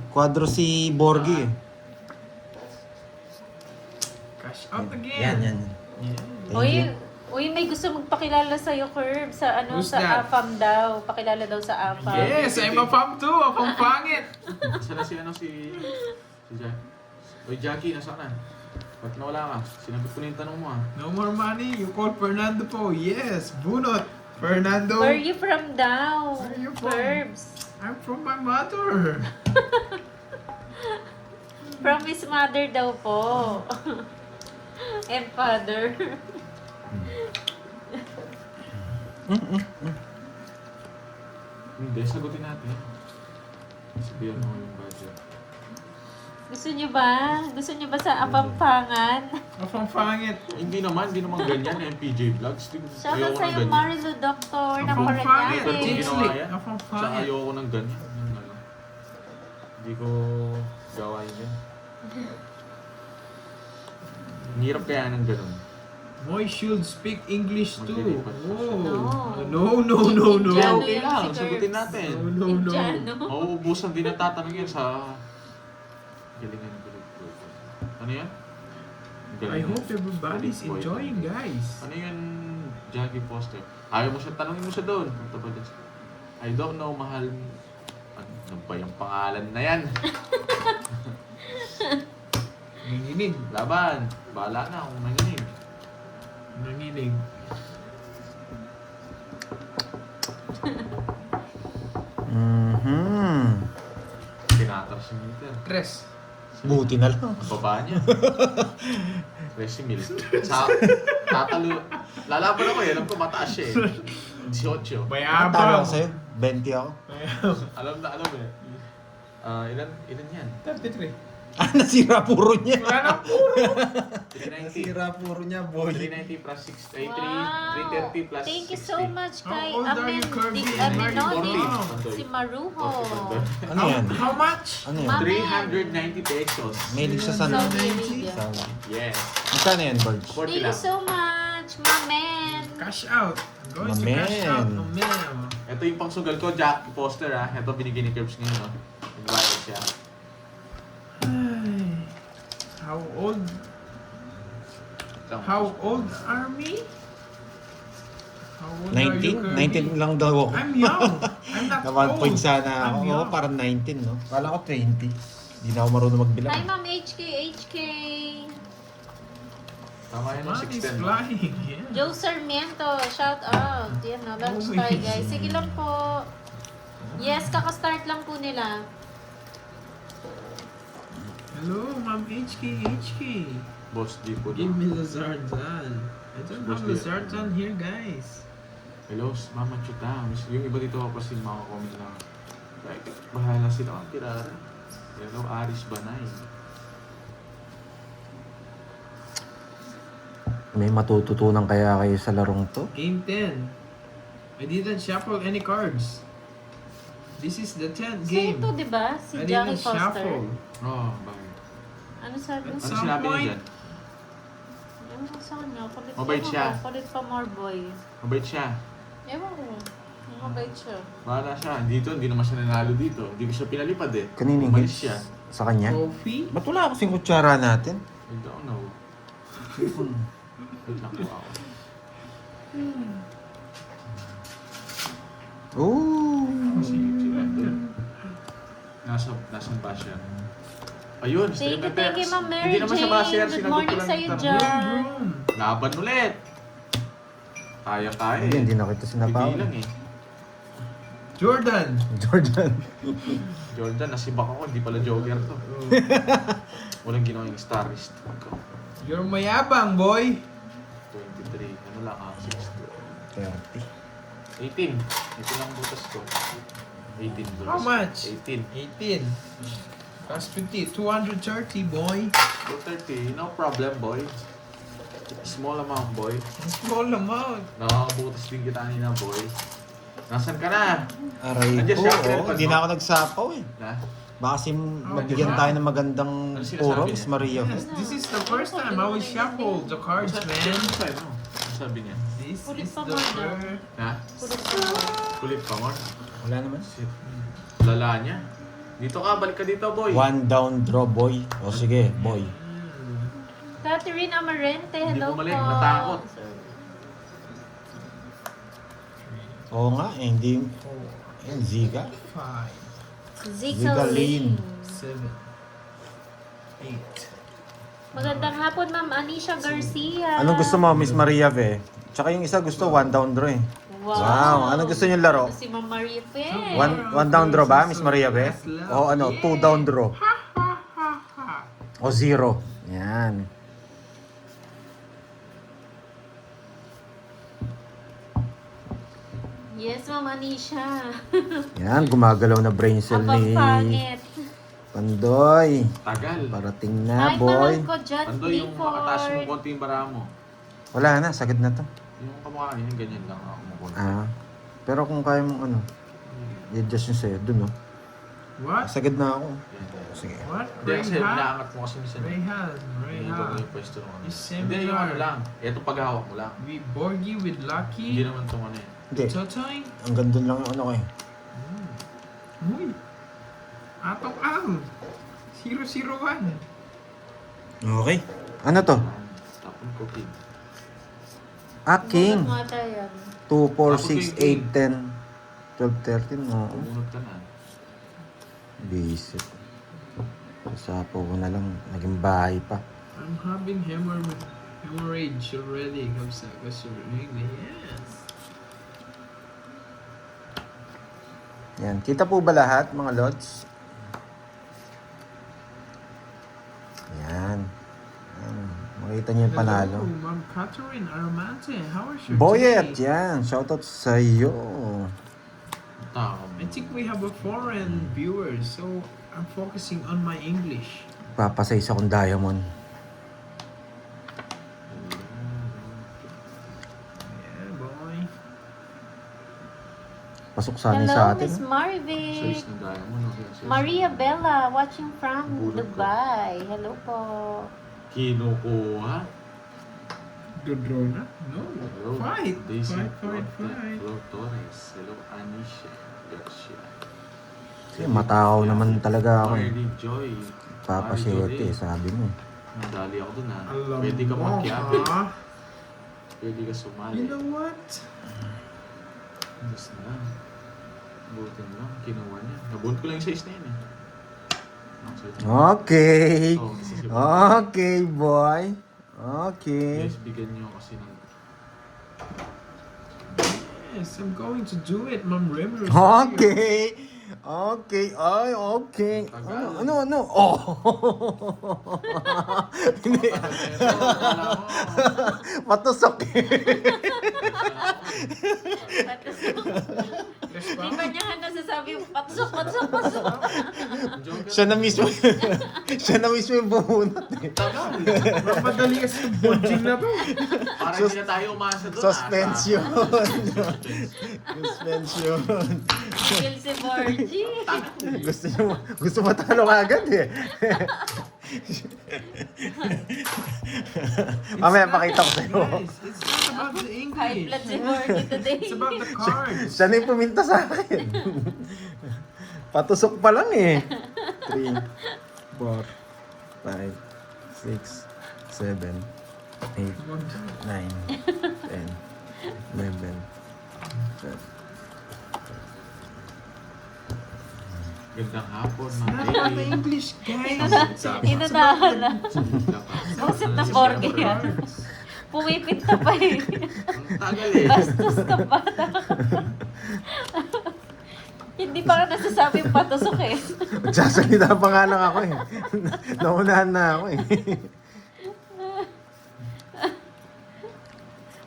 Quadro si Borgi eh. Cash out again. Yan, yan. Yeah. Uy, may gusto magpakilala sa'yo, Curb. Sa ano, Who's sa that? AFAM daw. Pakilala daw sa AFAM. Yes, I'm a fam too. A fam pangit. Sana si ano si Jack. Oy Jackie, nasaan ka? Ba't nawala ka? Sinagot ko na yung tanong mo ah. No more money. You call Fernando po. Yes, bunot. Fernando. Where are you from daw? Where are you from? Curbs. I'm from my mother. From his mother daw po. And father. Hindi, sagutin natin. Sabihan mo yung budget. Gusto niyo ba? Gusto niyo ba sa Apampangan? A fam pangit. Hindi naman ganyan. MPJ Vlogs. Shoutout sa'yo, Marilu Doctor ng A fam pangit. Pero Paranaque. hindi Jinx ginawa Lick. yan. A fam Tsaka pangit. ayoko ng ganyan. Yung ano. Hindi ko gawain yan. Ang hirap kaya ng ganun. Moy should speak English too. Maglilipat pa siya. Oh. No. Indiano Okay yan lang, si sagutin Curbs. natin. No. Indiano. Mauubusan din ang tatanong yan sa... Galingan ko. Ano yan? I hope everybody's enjoying, guys. Ano yun, Jackie Foster? Ayaw mo siya, tanongin mo siya doon. Punta ba dyan? I don't know, mahal. Ano ba yung pangalan na yan? Nanginig. Laban. Bahala na kung nanginig. Nanginig. Tinatras yung meter. Tres. Buti na lang. Ang baba niya. 13 mil. Sa, tatalo. Lalaban ako eh. Alam ko mataas siya eh. 18. Talo Mayabang. ako sa'yo. 20 ako. Alam eh. Ilan yan? 33. Ah, nasira puro niya. Wala na puro. 390. Nasira puro niya, boy. 390 plus 6, ay, Wow. 330 plus 60. Thank you so much How kay old are you, Kirby? Aminoni. Wow. Si Maruho. Ano yan? How much? Ano yan? Ma'am. 390 pesos. Mahilig siya sa Saudi ano? Arabia. Sawa. Yes. Magkano yan, Birds? 40 Thank you lang. so much, Mamen. Cash out. I'm going to cash out. Mamel. Ito yung pangsugal ko, Jack Poster ah. Ito binigay ni Curbs ngayon. Oh. Nagbayad siya. Ay. How old are me? How old are you, 19? Kirby? 19 lang daw ako. I'm young. I'm not Na 1 point old. sana ako. I'm Oo, young. parang 19, no? Kala ko 20. Hindi na ako marunong Hi, magbilang. Ma'am HK. Tama yan, Man is 610. flying. Yeah. Joe Sarmiento, shout out. Yan, no, lunch Oh, tayo wait. guys. Sige lang po. Yes, kakastart lang po nila. Hello, Ma'am HK. Boss D po Give doon. me Lazardon. I don't have Lazardon here, guys. Hello, Mama Chuta. Yung iba dito ako kasi makakomment lang. Like, bahala sila ang tirara. Hello, Aris Banay. May matututunan kaya kayo sa larong to? Game 10. I didn't shuffle any cards. This is the 10th So game. ito, di ba? Si I Jackie didn't Foster. shuffle. Oh, bakit? Ano sabi mo? At Ano some sinabi niya point- dyan? Ewan ko sa kanya. Kulit Mabait pa siya. Kulit pa more boy. Mabait siya. Ewan ko. Mabait siya. Bahala siya. Dito, hindi naman siya nanalo dito. Hindi ko siya pinalipad eh. Kaninong Umalis hits siya. sa kanya? Trophy? Ba't wala kasing kutsara natin? I don't know. Wait lang po ako. Oh! Si Brandon. Nasaan ba siya? Ayun, Thank stream you, thank you, Ma'am Mary Hindi naman siya Jane. ma-share. Good Sinagot ko morning lang sa'yo yung dyan. tanong. Room. Laban ulit. Kaya Hindi, eh. hindi na kita Hindi sinapaw. lang eh. Jordan. Jordan. Jordan, nasibak ako. Hindi pala jogger to. Walang ginawa yung starist ko. You're mayabang, boy. 23. Ano lang ah? 60. 30. 18. Ito lang butas ko. 18 butas. How much? 18. 18. Plus 50. 230, boy. 230. No problem, boy. Small amount, boy. Small amount. Nakakabutas din kita kanina, boy. Nasaan ka na? Aray Nandiyan po, siya, oh. pinapad Hindi mo. na ako nagsapaw eh. Na? Baka kasi mabigyan tayo ng magandang Ano sinasabi puro, niya? Miss Maria. Yes, this is the first time I will shuffle the cards, man. Ano sabi niya? This Kulit is pa the man, first. Ha? Kulit pa, Mar? Wala naman. Lala niya. Dito ka, balik ka dito, boy. One down draw, boy. O sige, boy. Catherine Amarente, Hindi hello bumalik, po. natakot. Oo nga, eh, hindi... Yan, Ziga. 5, Zigaline. Zigaline. 7, 8. Magandang hapon, Ma'am Anisha Garcia. Anong gusto mo, Miss Maria, ve? Tsaka yung isa gusto, one down draw eh. Wow, anong gusto niyo laro? Si Ma'am Maria Pe. One down draw ba, Miss Maria, ve? O ano, two down draw. O zero. Yan. Yes, Ma'am Anisha. Yan, gumagalaw na brain cell Ang ni pangit. Pandoy. Tagal. Parating na, Ay, boy. mahal ko dyan, Ando yung makataas mo Clifford. konti yung bara mo. Wala na, sagad na to. Yung kamukha niya, ganyan lang ako mo konti. Ah. Pero kung kaya mong ano, i-adjust yung sa'yo, dun oh. What? Sagad na ako. Yan. Sige. What? Hindi kasi Rayhan? inaangat mo kasi minsan. Rayhan. Hindi ko Rayhan. yung pwesto ng ano. Is Hindi, yung similar. ano lang. Ito paghahawak mo lang. We Borgie with Hindi Lucky. naman itong ano eh. Hindi. Totoy. Ang gandun lang yung ano ko eh. Uy. Atong ang. 001. Okay. Ano to? Tapon ko, kid. Ah, King. Bunot mo ata yan. 2, 4, 6, 8, 10, 12, 13. Oo. Pumunod ka na. Bisit. Sapo ko na lang. Naging bahay pa. I'm having hemorrhage already. Kamsa ko yes. Yan. Kita po ba lahat, mga lods? Yan. Yan. Makita niyo yung panalo. Hello, Ma'am Catherine Aramante. How is your Boyet, day? yan. Shoutout sa iyo. Tao I think we have a foreign viewers, so I'm focusing on my English. Papasay sa kong diamond. Yeah, boy. Pasok sana Hello, sa atin. Miss Marvin. Size ng gaya mo, no? Size Maria ng- Bella, watching from Bulot ko. Dubai. Hello po. Kinukuha. Dodrona? No. Hello. Fight. Daisy Fight. Prote. Hello, Torres. Hello, Anisha. Garcia. Kasi matakaw naman talaga ako. Marley Joy. Papa Marley 7, Joy. sabi mo. Nadali ako dun ha. Alam Pwede ka mo, magkiapi. ha? Pwede ka sumali. You know what? Yes na lang. Butin lang. Kinuha niya. Nabunod ko lang yung size na yun eh. Okay. Oh, this is your- Okay, boy. Okay. Yes, bigyan niyo kasi ng... Yes, I'm going to do it, Ma'am River. Okay. Okay. Ay, okay. Ano? Oh. Hindi. Patusok eh. Di ba niya nga nasasabi, patusok. Siya na mismo. Siya na mismo yung bumunot eh. Madali kasi yung bodging na to. Parang hindi na tayo umasa doon. Suspension. Suspension. Kill si Borgie. Gusto matalo ka agad eh. Mamaya pakita ko sa'yo. Guys, it's not about the High blood si English. Borgie today. It's about the cards. Siya na yung puminta sa akin. Patusok pa lang eh. 3, 4, 5, 6, 7, 8, 9, 10, 11, 12. Gandang hapon, Not mga about the baby. English, guys. Inunahan na. Buksit na Borgie yan. Cards. Pumipit na pa eh. Ang tagal eh. Bastos ka pa. Hindi pa ka nasasabing patusok eh. Magsasalita pa nga lang ako eh. Naunahan na ako eh.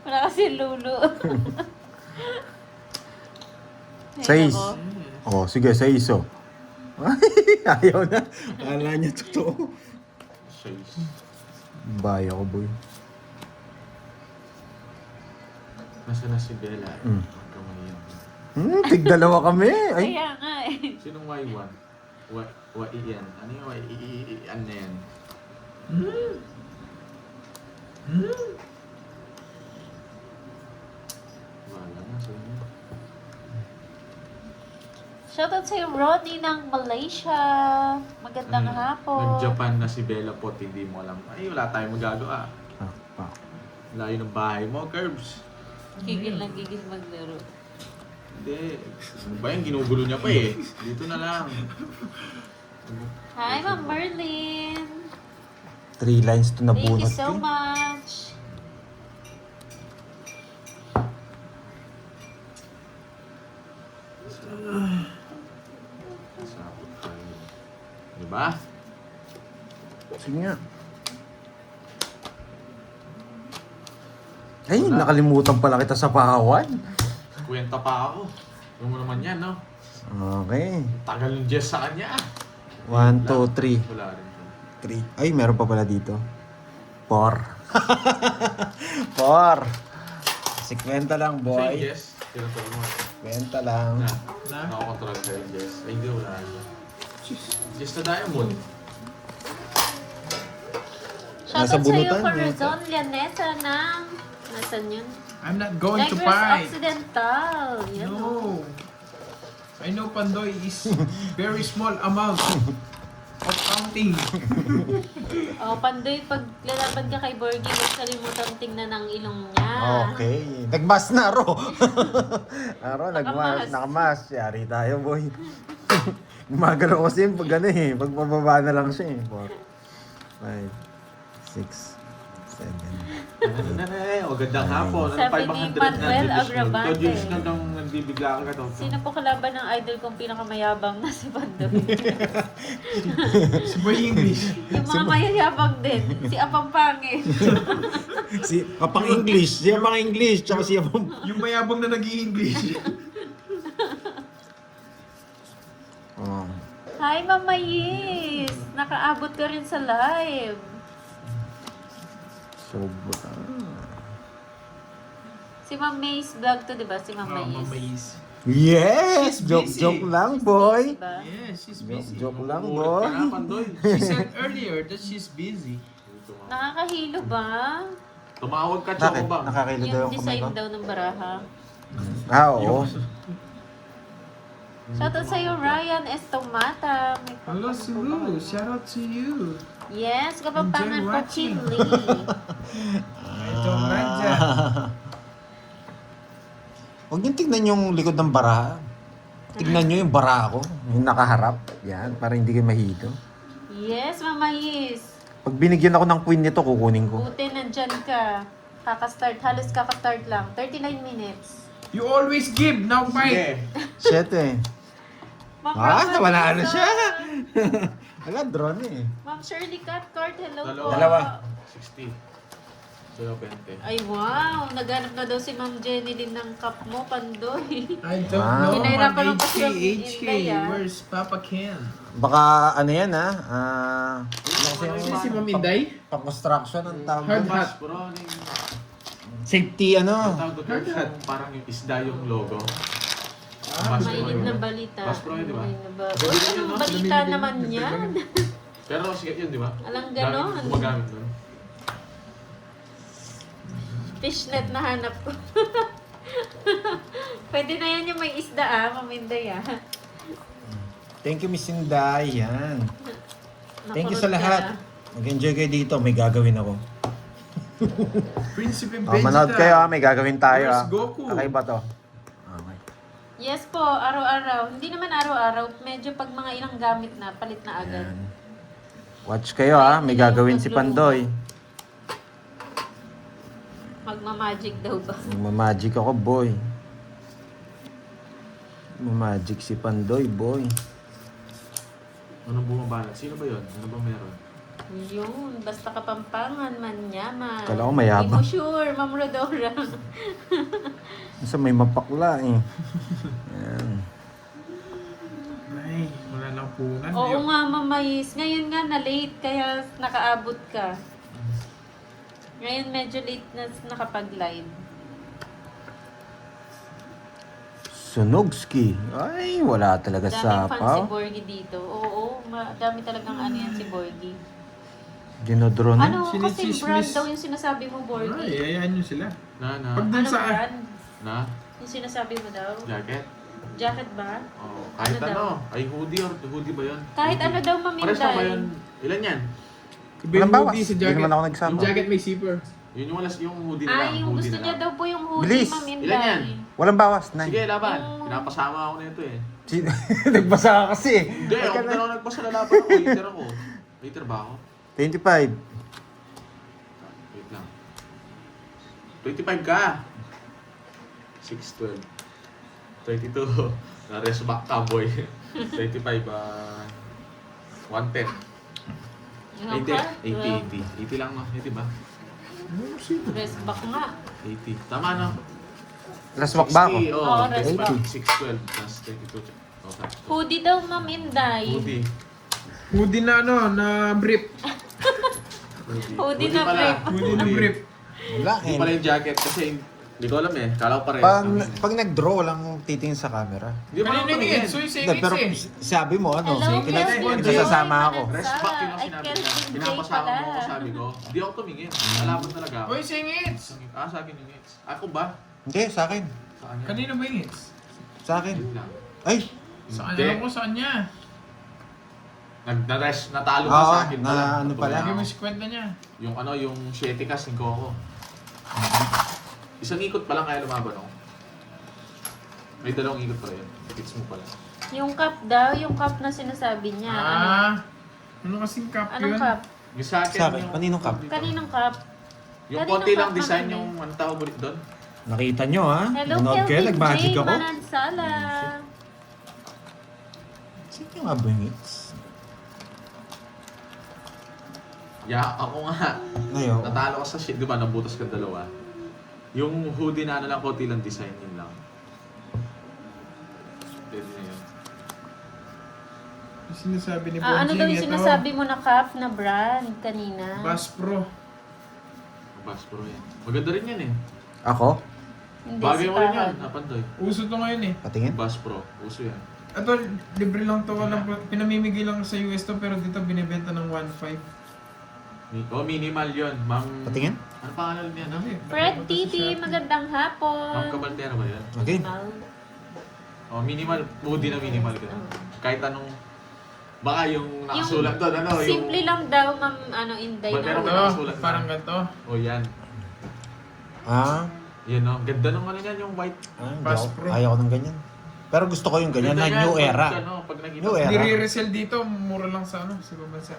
Wala kasi lulo. Sais. Ay, Oh, nako. sige, sais oh. Ayaw na. Akala niya totoo. Size. Baya ko, boy. Nasa na si Bella? Mm. Magkamayan. Tigdalawa kami. Ay, Kaya nga eh. Sinong Y1? Y-ian. Ano yung Y-ian na yan? Wala nga sa inyo. Shoutout sa'yo, Ronnie ng Malaysia. Magandang hapon. Nag-Japan na si Bella Pot, hindi mo alam. Ay, wala tayong magagawa. Layo ng bahay mo, Curbs. Gigil na gigil maglaro. Hindi. Ano ba yan? Ginugulo niya pa eh. Dito na lang. Hi, Ma'am Merlin. 3 lines to Thank you nabunot so ko. much. Sabot tayo. Diba? Sige nga. Ay, nakalimutan pala kita sa pahawan. Kwenta pa ako. Yung mo naman yan, no? Okay. Tagal ng Jess sa kanya. 1, 2, 3. Wala rin. 3. Ay, meron pa pala dito. 4. 4. Si kwenta lang, Sa'yo, boy. Jess. Tinuturo mo. Kwenta lang. Na? Nakakontrol sa'yo, Jess. Ay, hindi, wala rin. Jess na Diamond. Nasa Shoutout sa'yo, bunutan, Corazon Llanesa ng... Nasaan yun? I'm not going to Tigers fight. Occidental. Yan o. No. I know Pandoy is very small amount of counting. Oh, Pandoy, pag lalaban ka kay Borgie, huwag kalimutan tingnan ang ilong niya. Okay. Nagmas na, Aro. Aro, nagmas. Nakamas. Nakamas. Yari tayo, boy. Gumagalaw kasi yung pag ano eh. Pag pababa na lang siya eh. 4, 5, 6, 7. O, gandang hapon. Ano, Sabi 500 ni na Manuel Jess Agravante. Nun. Jess Nun ang nagbibigla ka to. Sino po kalaban ng idol kong pinakamayabang na si Pandoy? Si Boy English. Yung mga mayayabang din. Si Apang Pangit. Si Apang English. Si Apang English. Tsaka si Apang... Yung mayabang na nag-i-English. Oh. Hi, Mama Yis! Nakaabot ka rin sa live. Sobra. Si Ma'am May's vlog to, di ba? Si Mama Oh, Yis. Mama Is. Yes! She's Joke, busy. joke lang, boy. Diba? Yeah, she's Joke, busy. joke lang, Umuulit ka na, boy. Pandoy. She said earlier that she's busy. Nakakahilo ba? Tumawag ka, Bakit? Choco ba? Nakakilo daw Yung yung kamay design ko? daw ng baraha. Ah, oo. Shoutout sa'yo, Ryan Estomata. May Hello, papa- Sulu. Shout out to you. Yes, kapampangan Enjoy po watching. Chili. I don't like that. Huwag niyong tignan yung likod ng bara. Tignan niyo yung bara ko. Yung nakaharap. Yan, para hindi kayo mahilo. Yes, Mama Yis. Pag binigyan ako ng queen nito, kukunin ko. Buti nandyan ka. Kakastart. Halos kakastart lang. 39 minutes. You always give, now fight. Sige. 7. Ma'am Ah, Roman nawala na Dizon. siya. Wala, drone eh. Ma'am Shirley Catcourt, hello po. Dalawa. 60. Sa'yo, 20. Ay, wow. Naghanap na daw si Ma'am Jenny din ng cup mo, Pandoy. I don't Wow. know, Hinahirapan Ma'am ako sa HK. Inday, ah. Where's Papa Ken? Baka ano yan ha? Ano kasi yung Si Ma'am Inday? pang-construction ang tawag. Hard doon? hat. Mas, bro, ano yung Safety ano? tawag doon? Hard hat. Parang yung isda yung logo. Mainit na balita. Mas pro yun, di ba? Mainit na ba? Gabi din yun, no? Balita naman yan. Pero sikat yun, di ba? Alang ganon. Daming gumagamit doon. Fishnet na hanap ko. Pwede na yan yung may isda Maminday Thank you, Miss Inday. Yan. Thank you sa Nakurot ka lahat. na. Mag-enjoy kayo dito. May gagawin ako. Prinsipe Oh, manood kayo ha. May gagawin tayo ha. Where's Goku? Kakaiba to. Okay. Yes po, araw-araw. Hindi naman araw-araw. Medyo pag mga ilang gamit na, palit na agad. Yan. Watch kayo ha. May gagawin si Pandoy. Magmamagic daw ba? Magmamagic ako, boy. Magic si Pandoy, boy. Anong bumabalot? Sino ba yun? Ano ba meron? Yun, basta kapampangan, manyaman. Kala ko mayabang. Hindi mo sure, Ma'am Rodora. Nasa may mapakla eh. Yan. Ay, wala lang punan. Oo nga, mamayis. Ngayon nga na late, kaya nakaabot ka. Ngayon medyo late na nakapag-live. Sunogski. Ay, wala talaga Daming fan si sapaw. Borgie dito. Oo, dami talagang ano yan si Borgie. Dinodro na. Ano kasi Sinisismis. brand daw yung sinasabi mo, Ay, Borgie? ayaan nyo sila. Na? Pag dun Ano sa... brand? Na? Yung sinasabi mo daw? Jacket? Jacket ba? Oh, kahit Ano ano. Ay, hoodie or hoodie ba yun? Kahit Hoodie. ano daw, Pares lang ba yun? Maminday. Ilan yan? Iba yung Walang bawas. hoodie sa Hindi jacket. naman ako nagsama. Yung jacket may zipper. Yun yung hoodie na lang. Ay, yung hoodie gusto na niya lang. daw po yung hoodie, Bilis. Maminday. Ilan yan? Walang bawas. Sige, laban. Yung- Pinapasama ako na ito eh. Nagbasa ka kasi eh. Hindi, ako na ako nagpasa lalaban ako. Hater ako. Hater ba ako? 25. Wait lang. 25 ka. 6'12". 32. Na-rest back ka, boy. 25, 110. Yung 80, ka? 80, 80. 80 lang, no? 80 ba? Dress back nga. 80. Tama, no? Last walk ba ako? 60, Oo, oh, rest back. 6'12 plus 22. Okay. Hoodie daw, Maminday. Hoodie. Hoodie na ano, na brief. Hoodie na pala. brief. Hoodie na brief. Wala Hindi pala yung jacket kasi hindi ko alam eh. Kala ko pares. Pag nag-draw, walang titingin sa camera. Hindi pa Kanina naman yung tumingin. so yung Hindi, pero singits sabi mo ano, Hello, Kelvin Joy, pinasasama ako. Rest back yun ang Ay, sinabi Kelvin niya. Joy Pinapasama pala. mo ako, sabi ko. Hindi ako tumingin. Nalaman talaga ako. Uy, singits! Sa akin yung hits. Ako ba? Hindi, sa akin. Sa kanya. Kanina ba yung hits? Sa akin. Yun lang. Ay, Sa Hindi. kanya ko, sa kanya. Na-rest, natalo ka Oo, sa akin na pala. ano pala. Lagi mo si kwenta niya. Yung ano, yung 7 ka, 5 ako. Isang ikot pa lang kaya lumaban ako. May dalawang ikot pa rin. Hits mo pala. Yung cup daw, yung cup na sinasabi niya. Ano? Ano kasing cup Anong yun? cup? Yung sa akin, Sa akin, yung... kaninong cup? Kaninong cup? Yung Kaninong konti lang cup design, naman yung ano tawag ulit doon? nakita nyo ha? Hello, Nanood kayo, Kelvin nag-magic J. ako. Manansala. Sige nga ba yung hits? Yeah, ako nga. Ngayon, Natalo ka sa shit, di ba? Nabutas ka dalawa. Yung hoodie na ano lang, konti lang design, yun lang. Pwede na yun. Yung sinasabi ni Ano daw yung ito, sinasabi mo na cup na brand kanina? Bass Pro. Bass Pro yan. Maganda rin yan eh. ako? Hindi, Bagay si mo rin yan, Tahad. napandoy. Uso to ngayon eh. Patingin? Bass Pro, uso yan. Ito, libre lang to. Walang, pinamimigay lang sa US to, pero dito binibenta ng 1.5. Oh, minimal yun. Ma'am... Patingin? Ano pangalan niya, no? Fred TV, magandang Ma'am hapon. Cabaldera ba yan? Okay. Oh, minimal. Hoodie na minimal ka. Kahit anong... Baka yung nakasulat doon, ano? Yung... Simple lang daw, ma'am, Inday Pero na. may nakasulat na. Parang ganito. Oh, yan. Ah, Yan, no? Ganda nung ano yan, yung white. hindi Bass ako. Pro. Ayaw ko ng ganyan. Pero gusto ko yung ganyan na Ganda new yan, era. Pag, ano, pag nakita New mo, era. Hindi re-resell dito, mura lang sa ano, sa ibang bansa.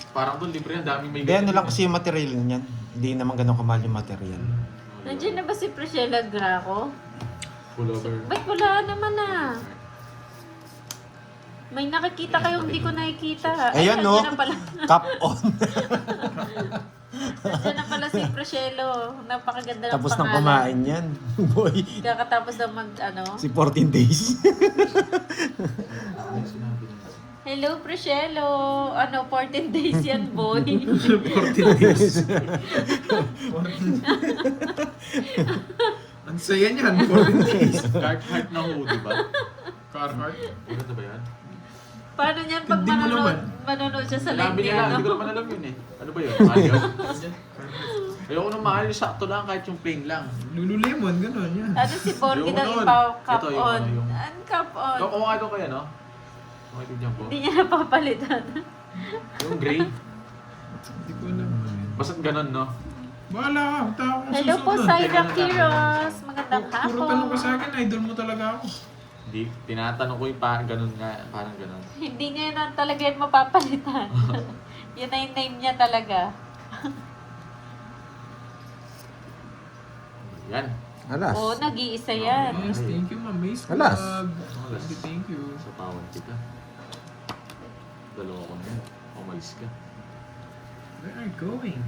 Parang doon libre yan, dami may Hindi, ano lang kasi yung material niyan. Hindi naman ganun kamahal yung material. Nandiyan na ba si Priscilla Graco? Pullover. Ba't wala naman ah? May nakikita kayong hindi ko nakikita. Ay, Ayan no, nandiyan na pala. cap on. Nandiyan na pala si Priscilla. Napakaganda ng Tapos nang pangalan. kumain yan. Boy, Kakatapos na mag, si 14 days. Ano sinabi niya? Hello, Priscilla. 14 days yan, boy. 14 days. Ang saya niyan, 14 days. Carhartt na hoodie ba? Carhartt. Maganda ba yan? Paano niyan pag Hindi mo naman. manonood siya sa live Sinabi niya niya, lang, hindi ko no? naman alam yun eh. Ano ba yun? Mahal yun? Ayoko nung mahal, yung sakto lang kahit yung plain lang. Lululemon, gano'n yan. Ano si Borgie Yung daw nun. ipaw cup Ito, yung on? ano, yung- An cup on? Kumawa ko kaya, no? Okay, tignan ko. Hindi niya napapalitan. Yung gray. Hindi ko alam. Basta't ganun, no? Bahala ka, tao kung Hello po, susunod. Syra Kiros. Magandang Puro tanong ka hapon. sa akin, idol mo talaga ako. Hindi, tinatanong ko yung ganun nga, parang ganun. Hindi niya na talaga yan mapapalitan. Yun na yung name niya talaga. Yan. Alas. Oo, nag-iisa yan. Yes, thank you, Ma'am Mace. Alas. Thank you, thank you. Sa pawan kita. Dalawa ko na yun. Umalis ka. Where are you going?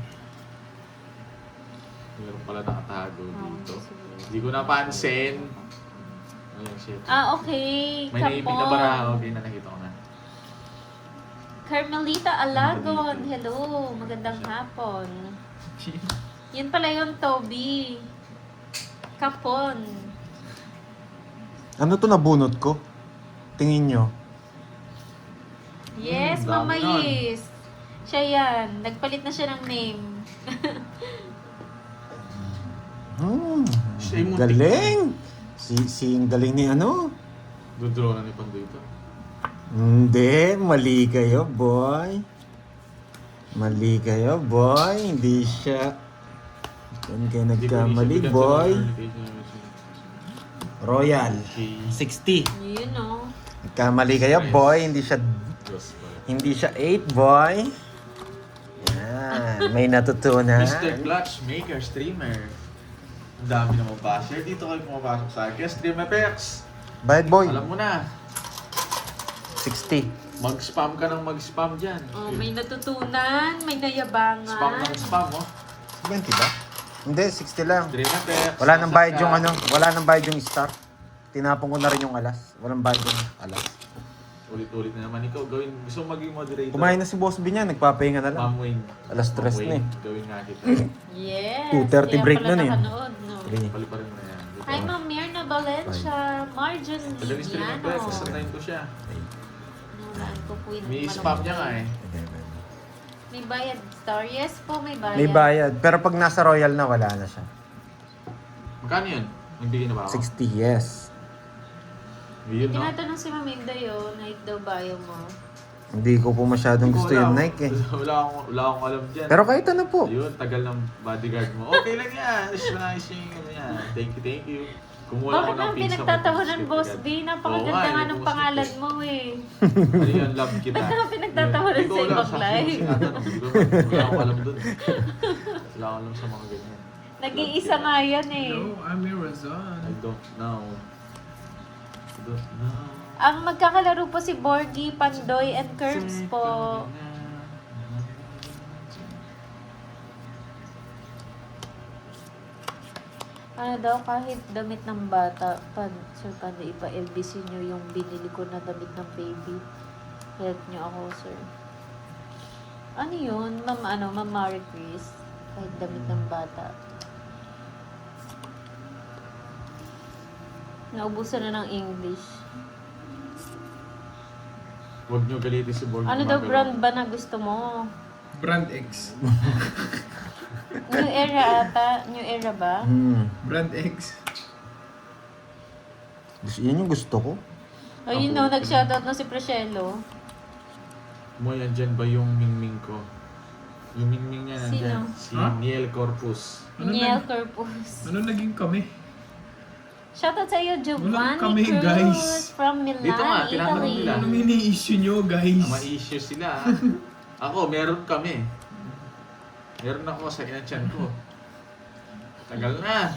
Meron pala nakatago dito. Hindi ko napansin. Ayun, shit. Ah, okay. May naipin na bara. Okay Kapon. na, nakita ko na. Carmelita Alagon. Hello. Magandang hapon. Yun pala yung Toby. Kapon. Ano to nabunot ko? Tingin nyo. Yes, dami Mama nun. Yis. Siya yan. Nagpalit na siya ng name. Siya yung muntik Galing! Si ang galing ni ano? Dodraw na ni Pandoy ito. Hindi, mali kayo, boy. Mali kayo, boy. Hindi siya. Doon kayo nagkamali, boy. Royal. 60. Yun o. Nagkamali kayo, boy. Hindi siya 8, boy. Yan. May natutunan. Mr. Clutch Maker Streamer. Ang dami na mabasher. Dito kayo pumapasok sa akin. Streamer Pex. Bayad, boy. Alam mo na. 60. Mag-spam ka ng mag-spam dyan. Oh, may natutunan, may nayabangan. Spam ng spam, oh. 20 ba? Hindi, 60 lang. Streamer Pex. Wala nang bayad yung Ka. ano. Wala nang bayad yung star. Tinapon ko na rin yung alas. Walang bayad yung alas. Ulit-ulit na naman ikaw. Gawin. Gusto mo maging moderator. Kumain na si Boss B niya. Nagpapahinga na lang. Ma'am Wing. Alas Ma'am 3 na Wing, eh. Gawin nga kita. 2:30 2:30 break na eh. Nakanood, no? Pali pa rin mo na yan. Hi, Ma'am Mirna Valencia. Marjun Tagal ni Streamer Pex. Liviano. Sa time ko siya. Nulaan ko po yung May manok spam ko. niya nga eh. May bayad star? Yes po, may bayad. May bayad. Pero pag nasa Royal na, wala na siya. Magkano yun? Nagbigay na ba ako? 60, yes. Yun, no? Tinatanong si Ma'am Inday, oh, Nike daw bayo mo. Hindi ko po masyadong Hindi ko gusto alam. yung Nike eh. Wala akong alam dyan. Pero kahit ano po. Yun, tagal ng bodyguard mo. Okay lang yan. It's nice yung ano yan. Thank you. Kumuha Bakit ako ng ang pizza. pinagtatawanan, mag-biscuit Boss agad. B? Napakaganda Oo nga eh, ng Boss pangalan B. mo eh. Ano yun, love kita. Ba't ka pinagtatawanan Yun. sa Ikaw lang, ibang sa akin live? mo sinatanong. Wala akong alam dun. Wala akong alam sa mga ganyan. Nag-iisa nga yan eh. Hello, I'm Razan. I don't know. Ang magkakalaro po si Borgie, Pandoy, and Curbs po. Ano daw, kahit damit ng bata, Sir Pandoy, ipa-LBC nyo yung binili ko na damit ng baby. Help nyo ako, sir. Ano yun? Ma'am Marie Chris? Kahit damit ng bata. Naubusan na ng English. Huwag nyo galitin si Borg. Ano daw brand ba na gusto mo? Brand X. New era ata? New era ba? Brand X. Yan yung gusto ko. Ayun no, nag-shoutout na si Priscelo. Mo yan dyan ba yung mingming ko? Yung mingming niya nandyan. Sino? Si Ha? Niel Corpus. Ano Niel na- Corpus. Ano naging kami? Shoutout sa iyo, Wala Giovanni kami, Cruz guys. from Milan, Dito nga, tinatanong Italy. nila. Ano mini-issue nyo, guys? May issue sila. Ako, meron kami. Meron ako sa inanchan ko. Tagal na.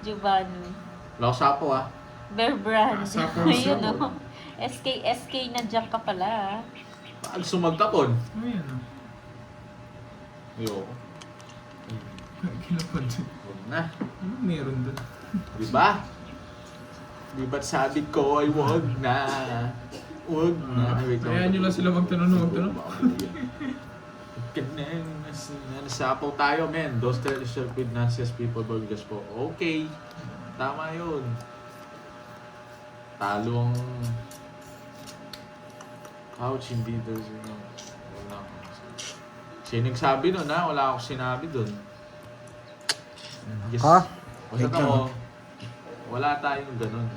Giovanni. Wala ko sapo ah. Bear Brand. Sapo, Ayun sapo. no. SK na dyan ka pala. ah. Paag sumagtapon. Ano yan, ah? Ayoko. Kinapad. Huwag na. Ano meron doon? Diba? Di ba't sabi ko ay huwag na. Huwag na. Wait, Kaya nyo lang sila magtanong. Nasapaw tayo, men. Those tell yourself with nonsense people but just po. Okay. Tama yun. Talong couch, hindi daw sino. Wala akong sino nagsabi nun ha? Wala akong sinabi dun. Yes. Ha? Basta Wait lang. ako, wala tayong ganun.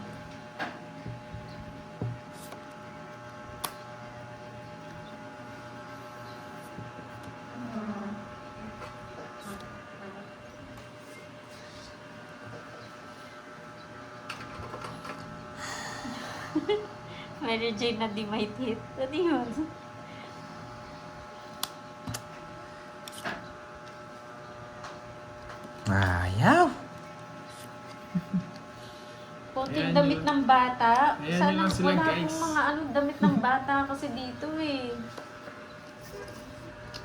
Mary Jane na di may hit. Ano yun? Ayaw. Konting Ayan damit yun. ng bata. Ayan Sana yun lang sila, wala guys. akong mga damit ng bata kasi dito eh.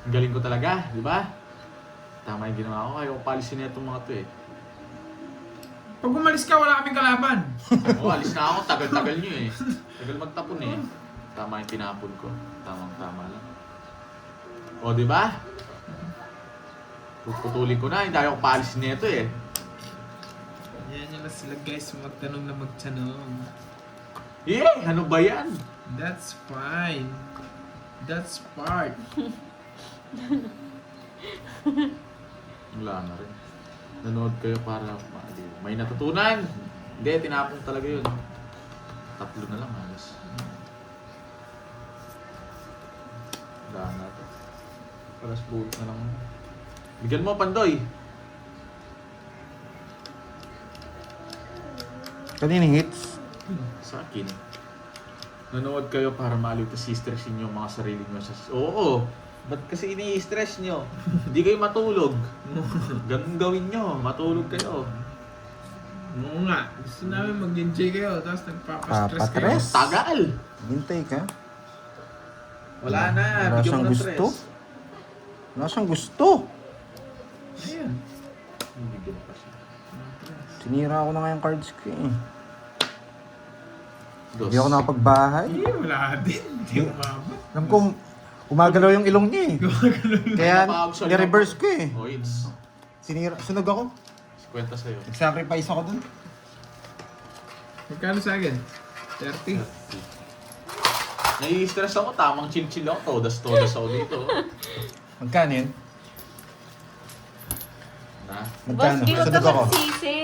Ang galing ko talaga, di ba? Tama yung ginawa ko. Ayaw palisin na itong mga to eh. Pag umalis ka, wala kaming kalaban. Oo, alis na ako. Tagal-tagal nyo eh. Tagal magtapon eh. Tama yung tinapon ko. Tamang-tama lang. O, di ba? Puputulin ko na. Hindi ayaw palisin na ito eh. Yan yun lang sila guys, magtanong na magtanong. Ano ba yan? That's fine. That's part. Wala na rin. Nanood kayo para maaliw. May natutunan. Hindi, tinapon talaga yun. 3 na lang halos. Wala na ito. Paras buhot na lang. Bigyan mo, Pandoy. Kaninong hits? Sa akin. Nanood kayo para maaliw to si-stress inyo mga sarili nyo. Oo. Ba't kasi ini-stress nyo? Hindi kayo matulog. Ganun gawin nyo. Matulog kayo. Oo nga, gusto namin mag-enjoy kayo, tapos nagpapastress kayo. Papatres? Tagal! Hintay ka. Wala na. Wala Bigyan siyang mo ng gusto. stress. Wala siyang gusto. Ayan. Bigyan pa siya. Sinira ko na nga yung cards ko eh. Dos. Hindi ako nakapagbahay. Eh, wala din. Hindi umabot. Alam ko, umagalaw yung ilong niya eh. Kaya ni-reverse ko eh. Oh, it's Sinira, sunog ako. kwenta sa'yo. Nag-sacrifice ako dun. Magkano sa akin? 30. Nai-stress ako. Tamang chill-chill ako. Todas ako dito. Magkano yun? Na, Magkano? Boss, di huwag ka Sunog ako. magsisi.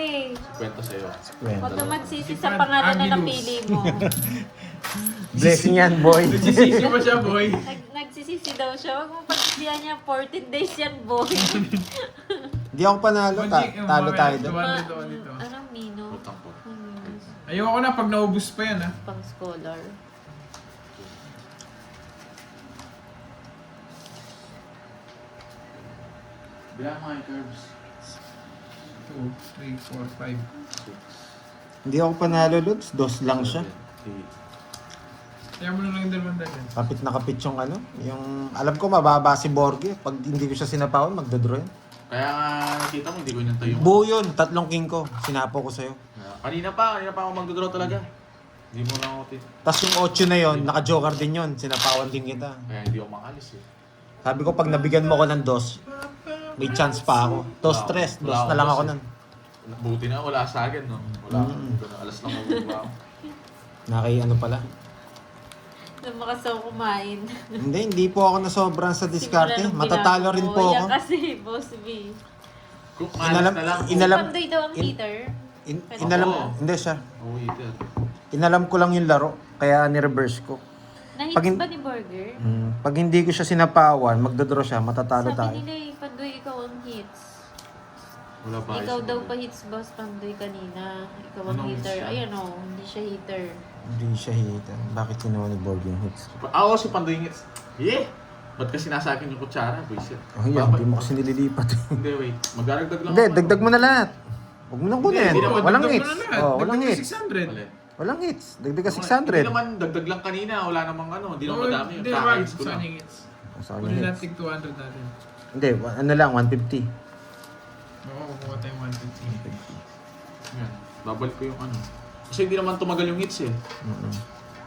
kwenta sa'yo. Huwag ka magsisi sa Different pangalan na avenues. napili mo. Blessing yan, boy. Nagsisisi pa siya, boy. Nagsisisi daw siya. Huwag mong pagsidihan niya. 14 days yan, boy. Hindi ako panalo. Talo tayo doon. Dito. Anong mino? Utang ko. Ayoko na pag naubos pa yan, ha. Pang scholar. Bilang mga curves. 2, 3, 4, 5. Hindi ako panalo, Lods. Dos lang siya. Kaya mo na lang yung dalawang dagan. Kapit na kapit yung ano. Yung, alam ko mababa si Borgie. Pag hindi ko siya sinapawan, magdodraw yun. Kaya nga nakita mo, hindi ko inantay yung... Buo yun. 3 king ko. Sinapo ko sa'yo. Kanina pa ako magdodraw talaga. Hindi mo lang ako Tapos yung 8 na yun, naka-joker din yun. Sinapawan din kita. Kaya hindi ako makalis eh. Sabi ko, pag nabigyan mo ko ng dos, may chance pa ako. Dos stress. Dos na lang ako nun. Buti na wala sa akin, no? Wala ako. Alas lang ako. Ano pala. Lumakas ako kumain. Hindi po ako nasobran sa diskarte. Matatalo rin po ako. Yan kasi, Boss B. Kung malas na lang. Inalam, Pandoy daw ang heater. inalam, Oo. hindi siya. Oo, heater. Inalam ko lang yung laro, kaya ni-reverse ko. Nahits Pag in- ba ni Burger? Pag hindi ko siya sinapawan, magdodraw siya, matatalo Sabi tayo. nila eh, Pandoy, ikaw ang hits. Wala ba? Ikaw daw pa hits, Boss Pandoy kanina. Ikaw ang Anong heater. hits siya? Ayan o, hindi siya heater. Hindi siya hita. Bakit kinuha ni Borg yung hits? Ako si Pandoy Ngits. Ba't kasi nasa akin yung kutsara? Buisit. Oh, yan, hindi mo kasi nililipat. Hindi, wait. Magdaragdag lang Hindi, ako. dagdag mo na lahat. Huwag mo nang kunin. Hindi naman, Walang Dagdag mo hits. na lahat. Oh, walang Dagdag mo hits. 600. Mali. Walang hits. Dagdag ka Hindi 600. naman, dagdag lang kanina. Wala namang ano. Hindi naman Oo, madami. Hindi, Yung wag. kaka-hits ko Saan lang. yung hits? Sa Kunin hits. natin 200 natin. Hindi, ano lang, 150. Oo, kukuha tayong 150. Yan. Babalik ko yung ano. Kasi hindi naman tumagal yung hits eh.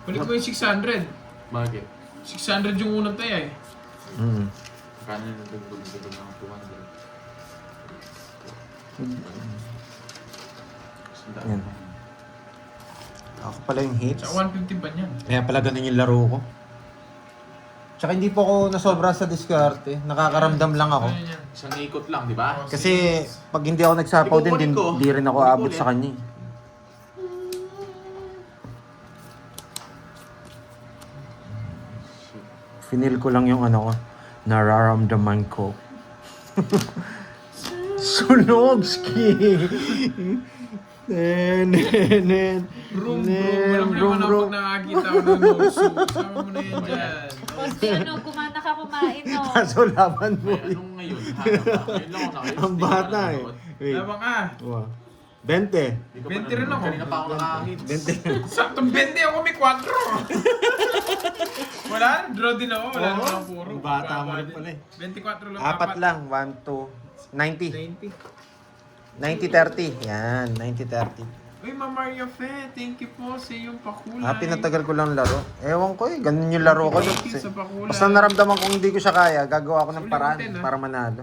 Kulit mo yung 600. Bakit? 600 yung unang tayo eh. Kano yung nagdagdag ng 200? Yan. Ako pala yung hits. Sa 150 ba niyan? Kaya pala ganun yung laro ko. Tsaka hindi po ako nasobra sa diskarte. Nakakaramdam lang ako. Ano yan? Isang ikot lang, di ba? Kasi pag hindi ako nagsapaw din, Ikukunin ko. di rin ako Ikukunin. abot sa kanya. Finil ko lang yung ano ko. Nararamdaman ko. Sunogski! Room, Walang naman ako pag nakakita ko ng noso. Sama mo na yan dyan. Boss B, ano, kumana ka kumain no? Kaso laban mo. May anong ngayon? Hanap ba? Ngayon lang ako nakayos. Ang Di ko bata pa eh. nanonood. Wait. Labang ka. Wow. 20. Hindi ka pa 20 rin ako. Kanina pa ako nakakahit. 20. Saktong 20 ako, may 4. Wala, draw din ako. Wala naman ako puro. Bata mo rin pala eh. 24 lang. Apat lang. 1, 2, 90. 90. 90-30. Yan, 90-30. Uy, Ma Maria Fe, thank you po sa iyong pakulay. Pinatagal ko lang laro. Ewan ko eh, ganun yung laro ko. Thank you sa pakulay. Basta naramdaman kong hindi ko siya kaya, gagawa ko ng Ulitin, paraan ah. para manalo.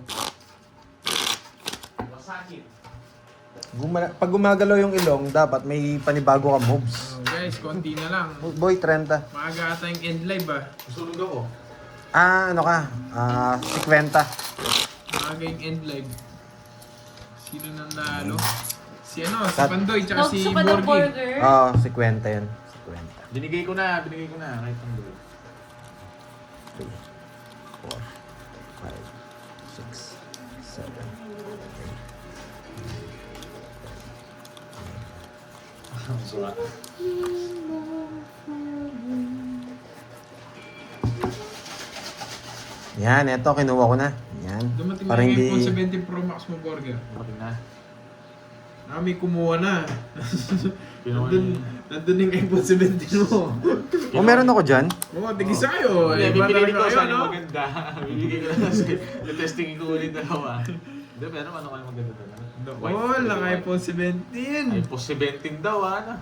Masakit. Pag gumagalaw yung ilong, dapat may panibago ka moves. Oh, guys, konti na lang. Boy, 30. Maaga ata yung end live ah. Susunod ako. Ano ka? 50. Maaga yung end live. Sino nang nalo? Si ano, si Kat- Pandoy, tsaka si Nagsuka ng Borgie. burger. Oo, 50 yan. 50. Binigay ko na. Kahit ang dulo. 3, 4, 5, 6, 7, 8. Ang sulat. Yan, eto, kinuha ko na. Yan. Dumating Para na yung hindi... iPhone 17 Pro Max mo, Borger. Dumating na. Kami kumuha na. Pinuha Nandun yung iPhone 17 mo. Oh, meron ako dyan. Oo, tigisa kayo. Hindi, Iba bibili talaga ko kayo, sa no? maganda. Bibigay ko na sa testing ko ulit dalawa. Hindi, pero ano kayo maganda doon? Oh, lang iPhone 17. iPhone 17 daw, ano?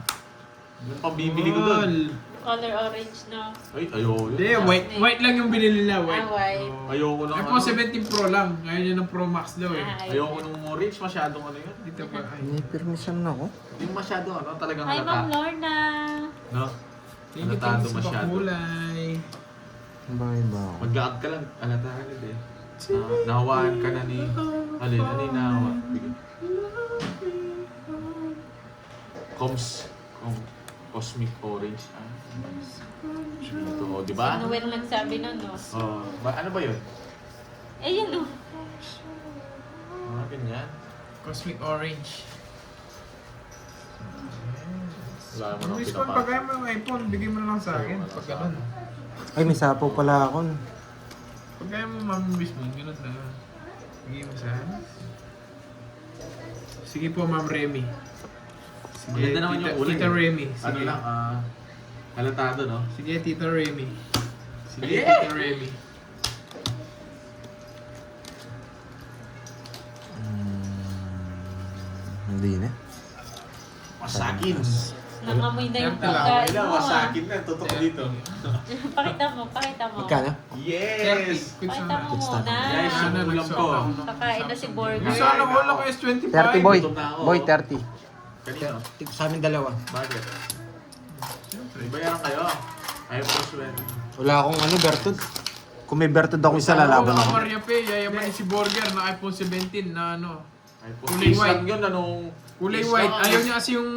Yung pambibili ko doon. Color orange na. Ay, ayoko Hindi, yun. white lang yung binili nila, white. white. Oo. Ayoko lang, iPhone ano? 17 Pro lang. Ngayon yun ang Pro Max daw eh. Ayoko nung orange, masyadong ano yun. Dito pa. Ay. May permission na ako. Yung masyadong ano, talagang Hi, Ma'am halata. Lorna. No? Thank you, Halatado sa masyado. pakulay. Bakit ba ako? Mag-aag ka lang, halata agad eh. Nahawaan ka na ni... Alin, ano yung nahawa? Cosmic Orange. Ito, oh, di ba? Noel nagsabi nun, no? Oh, ano ba yun? Eh, yun, no? Ganyan. Cosmic Orange. Wala mo nang Miss Juan, pinapa. pag kaya mo yung iPhone, bigay mo na lang sa akin. Pag ganun. Ay, may sapo pala ako. Pag kaya mo mamimiss mo, ganun na. Bigay mo sa akin. Sige po, Ma'am Remy. Sige, Maganda naman yung ulan. Tita Remy. Ano Sige. lang, halatado, no? Sige, Tita Remy. Sige, Yeah! Tita Remy. Hindi na. Masakin. Nangamoy na yung Yan talaga. pagkain Wala, mo, ah. masakin na. Tutok dito. Pakita mo, pakita mo. Magkano? Yes! Pakita mo Good muna. Guys, yung ulam ko. Kakain na si Borger. Gusto ano ko lang ko S25. 30 boy. Gutom na ako. Boy, 30. Kanino? Sa amin dalawa. Bakit? Bayaran kayo. Ayaw po siya. Wala akong bertud. Kung may bertud ako isa, lalaban Ako ako. Maria Pe, yayaman si Borger na iPhone 17 na ano. iPhone Kulay 6 white. lang yun, anong... Kulay is white. lang, Ayaw niya kasi yung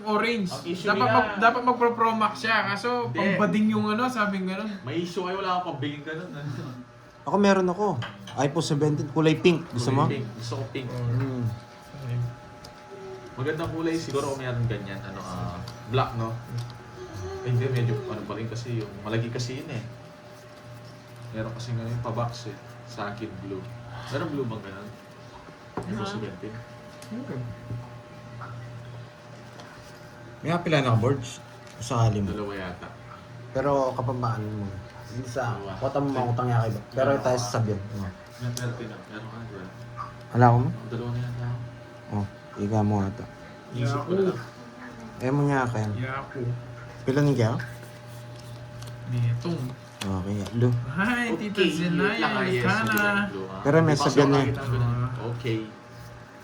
orange. Ang issue Dapat nila- dapat magpro-Pro Max siya. Kaso Hindi. pambading yung ano, sabing gano'n. May issue kayo, wala akong pambiling ganun. Ako meron ako. iPhone 17, kulay pink. Gusto mo? Pink. Gusto ko pink. Hmm. Magandang kulay siguro kung meron ganyan. Black, no? Eh, hindi, medyo ano pa rin kasi yung... Malagi kasi yun eh. Meron kasi nga yung pa-box eh. Sa akin, blue. Meron blue bang ganun? iPhone 17. May kapila na boards. Sakali mo. Dalawa yata. Pero kapambaan mo. Hindi sa kota mo makutang niya kayo. Pero tayo sa sabihan. Meron na. Meron ka, di ba? Wala ko mo? Dalawa na yata. Oh, iga mo ata. Isip ko na lang. Eh mo niya kayo. Yaku. Pila ni kaya? Netong. Okay, lo. Hi, Tita wait lang, Zenaya. yes, Likana. blue, ah. Pero may Di pa sabihan ako na nakita ng ganun. Okay.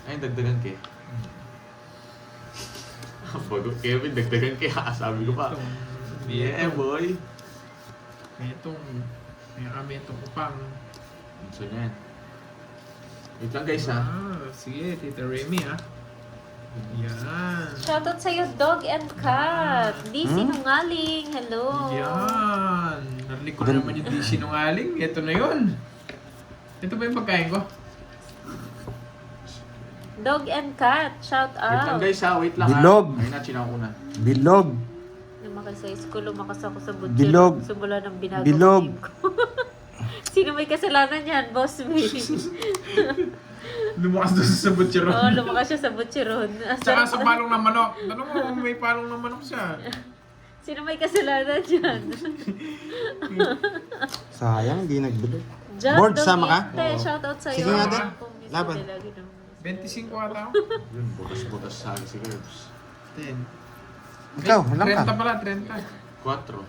Ay, dagdagan ke. Bago Kevin, dagdagan ke ha. Sabi ko pa. Yeah, boy. Netong. May kami itong upang. So yan. Wait lang guys ha. Sige, Tita Remy ha. Yan. Shoutout sa'yo, Dog and Cat. Di sinungaling. Hello. Yan. Narinig ko na naman yung di sinungaling. Ito na yun. Ito ba yung pagkain ko? Dog and Cat. Shout Wait lang out. guys ha. Wait lang Bilog. ha. Ayun na, chinaw ko na. Bilog. Lumakas sa school, lumakas ako sa budget. Bilog. Simula ng binago Bilog. ko. Sino may kasalanan yan? Boss me. Lumakas doon sa butcheron. Oo, lumakas siya sa butcheron. Tsaka sa palong ng manok. Tanong mo kung may palong ng manok siya. Sino may kasalanan dyan? Sayang, hindi nagbili. John Board, sama ka? Domingue, shoutout sa'yo. Sige nga din. Kung miss Laban. mo lagi ng- 25 ata ako. Yun, butas-butas sa akin si Curbs. 10. Ikaw, alam ka. 30 pala, 30. 4.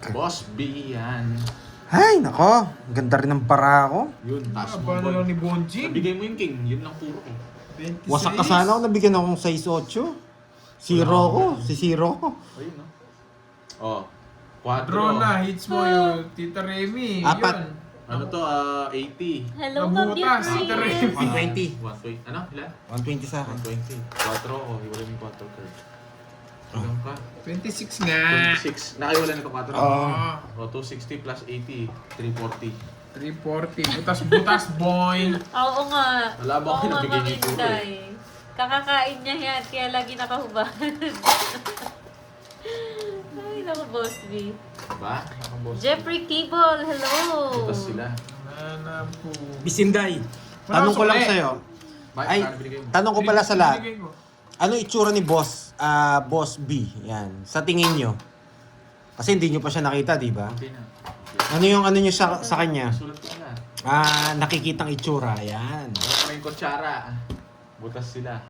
Boss B yan. Ay, nako. Ganda rin ng para ko. Yun, taas mo Paano boy. lang ni Bonjing? Nabigay mo yung king, yun lang puro ko. 26. Wasak ka sana ako, nabigyan akong 6-8. Zero ko, si Zero ko. Ayun, no? Oh, 4. Draw na, hits mo yung Tita Remy. Apat. Yun. Ano to, 80. Hello, Ma'am Nabutas, Beatrice. Tita Remy. 120. 120. Ano? Ilan? 120 sa akin. 120. 4 ko, hiwala yung 4 Curbs. Ilan ka? 26 nga. 26. Nakaiwala nito 4. Oo. O, 260 plus 80. 340. 340. Butas-butas, boy. Oo nga. Wala ba Oo kayo nga, nabigay niyo puro Maminday. Kakakain niya yan, kaya lagi nakahubad. Ay, naku, Boss B. Ba? Nakaboss. Jeffrey Kibol, hello. Butas sila. Nanam po. Bisinday, tanong ko lang sa'yo. Bakit Ay, kano binigay mo? tanong ko pala sa lahat. Binigay ko. Ano itsura ni Boss, Boss B? Yan, sa tingin nyo. Kasi hindi nyo pa siya nakita, di ba? Okay na. Ano yung ano nyo sa kanya? Sulat ko na. Nakikitang itsura. Yan. Wala kaming kutsara. Butas sila.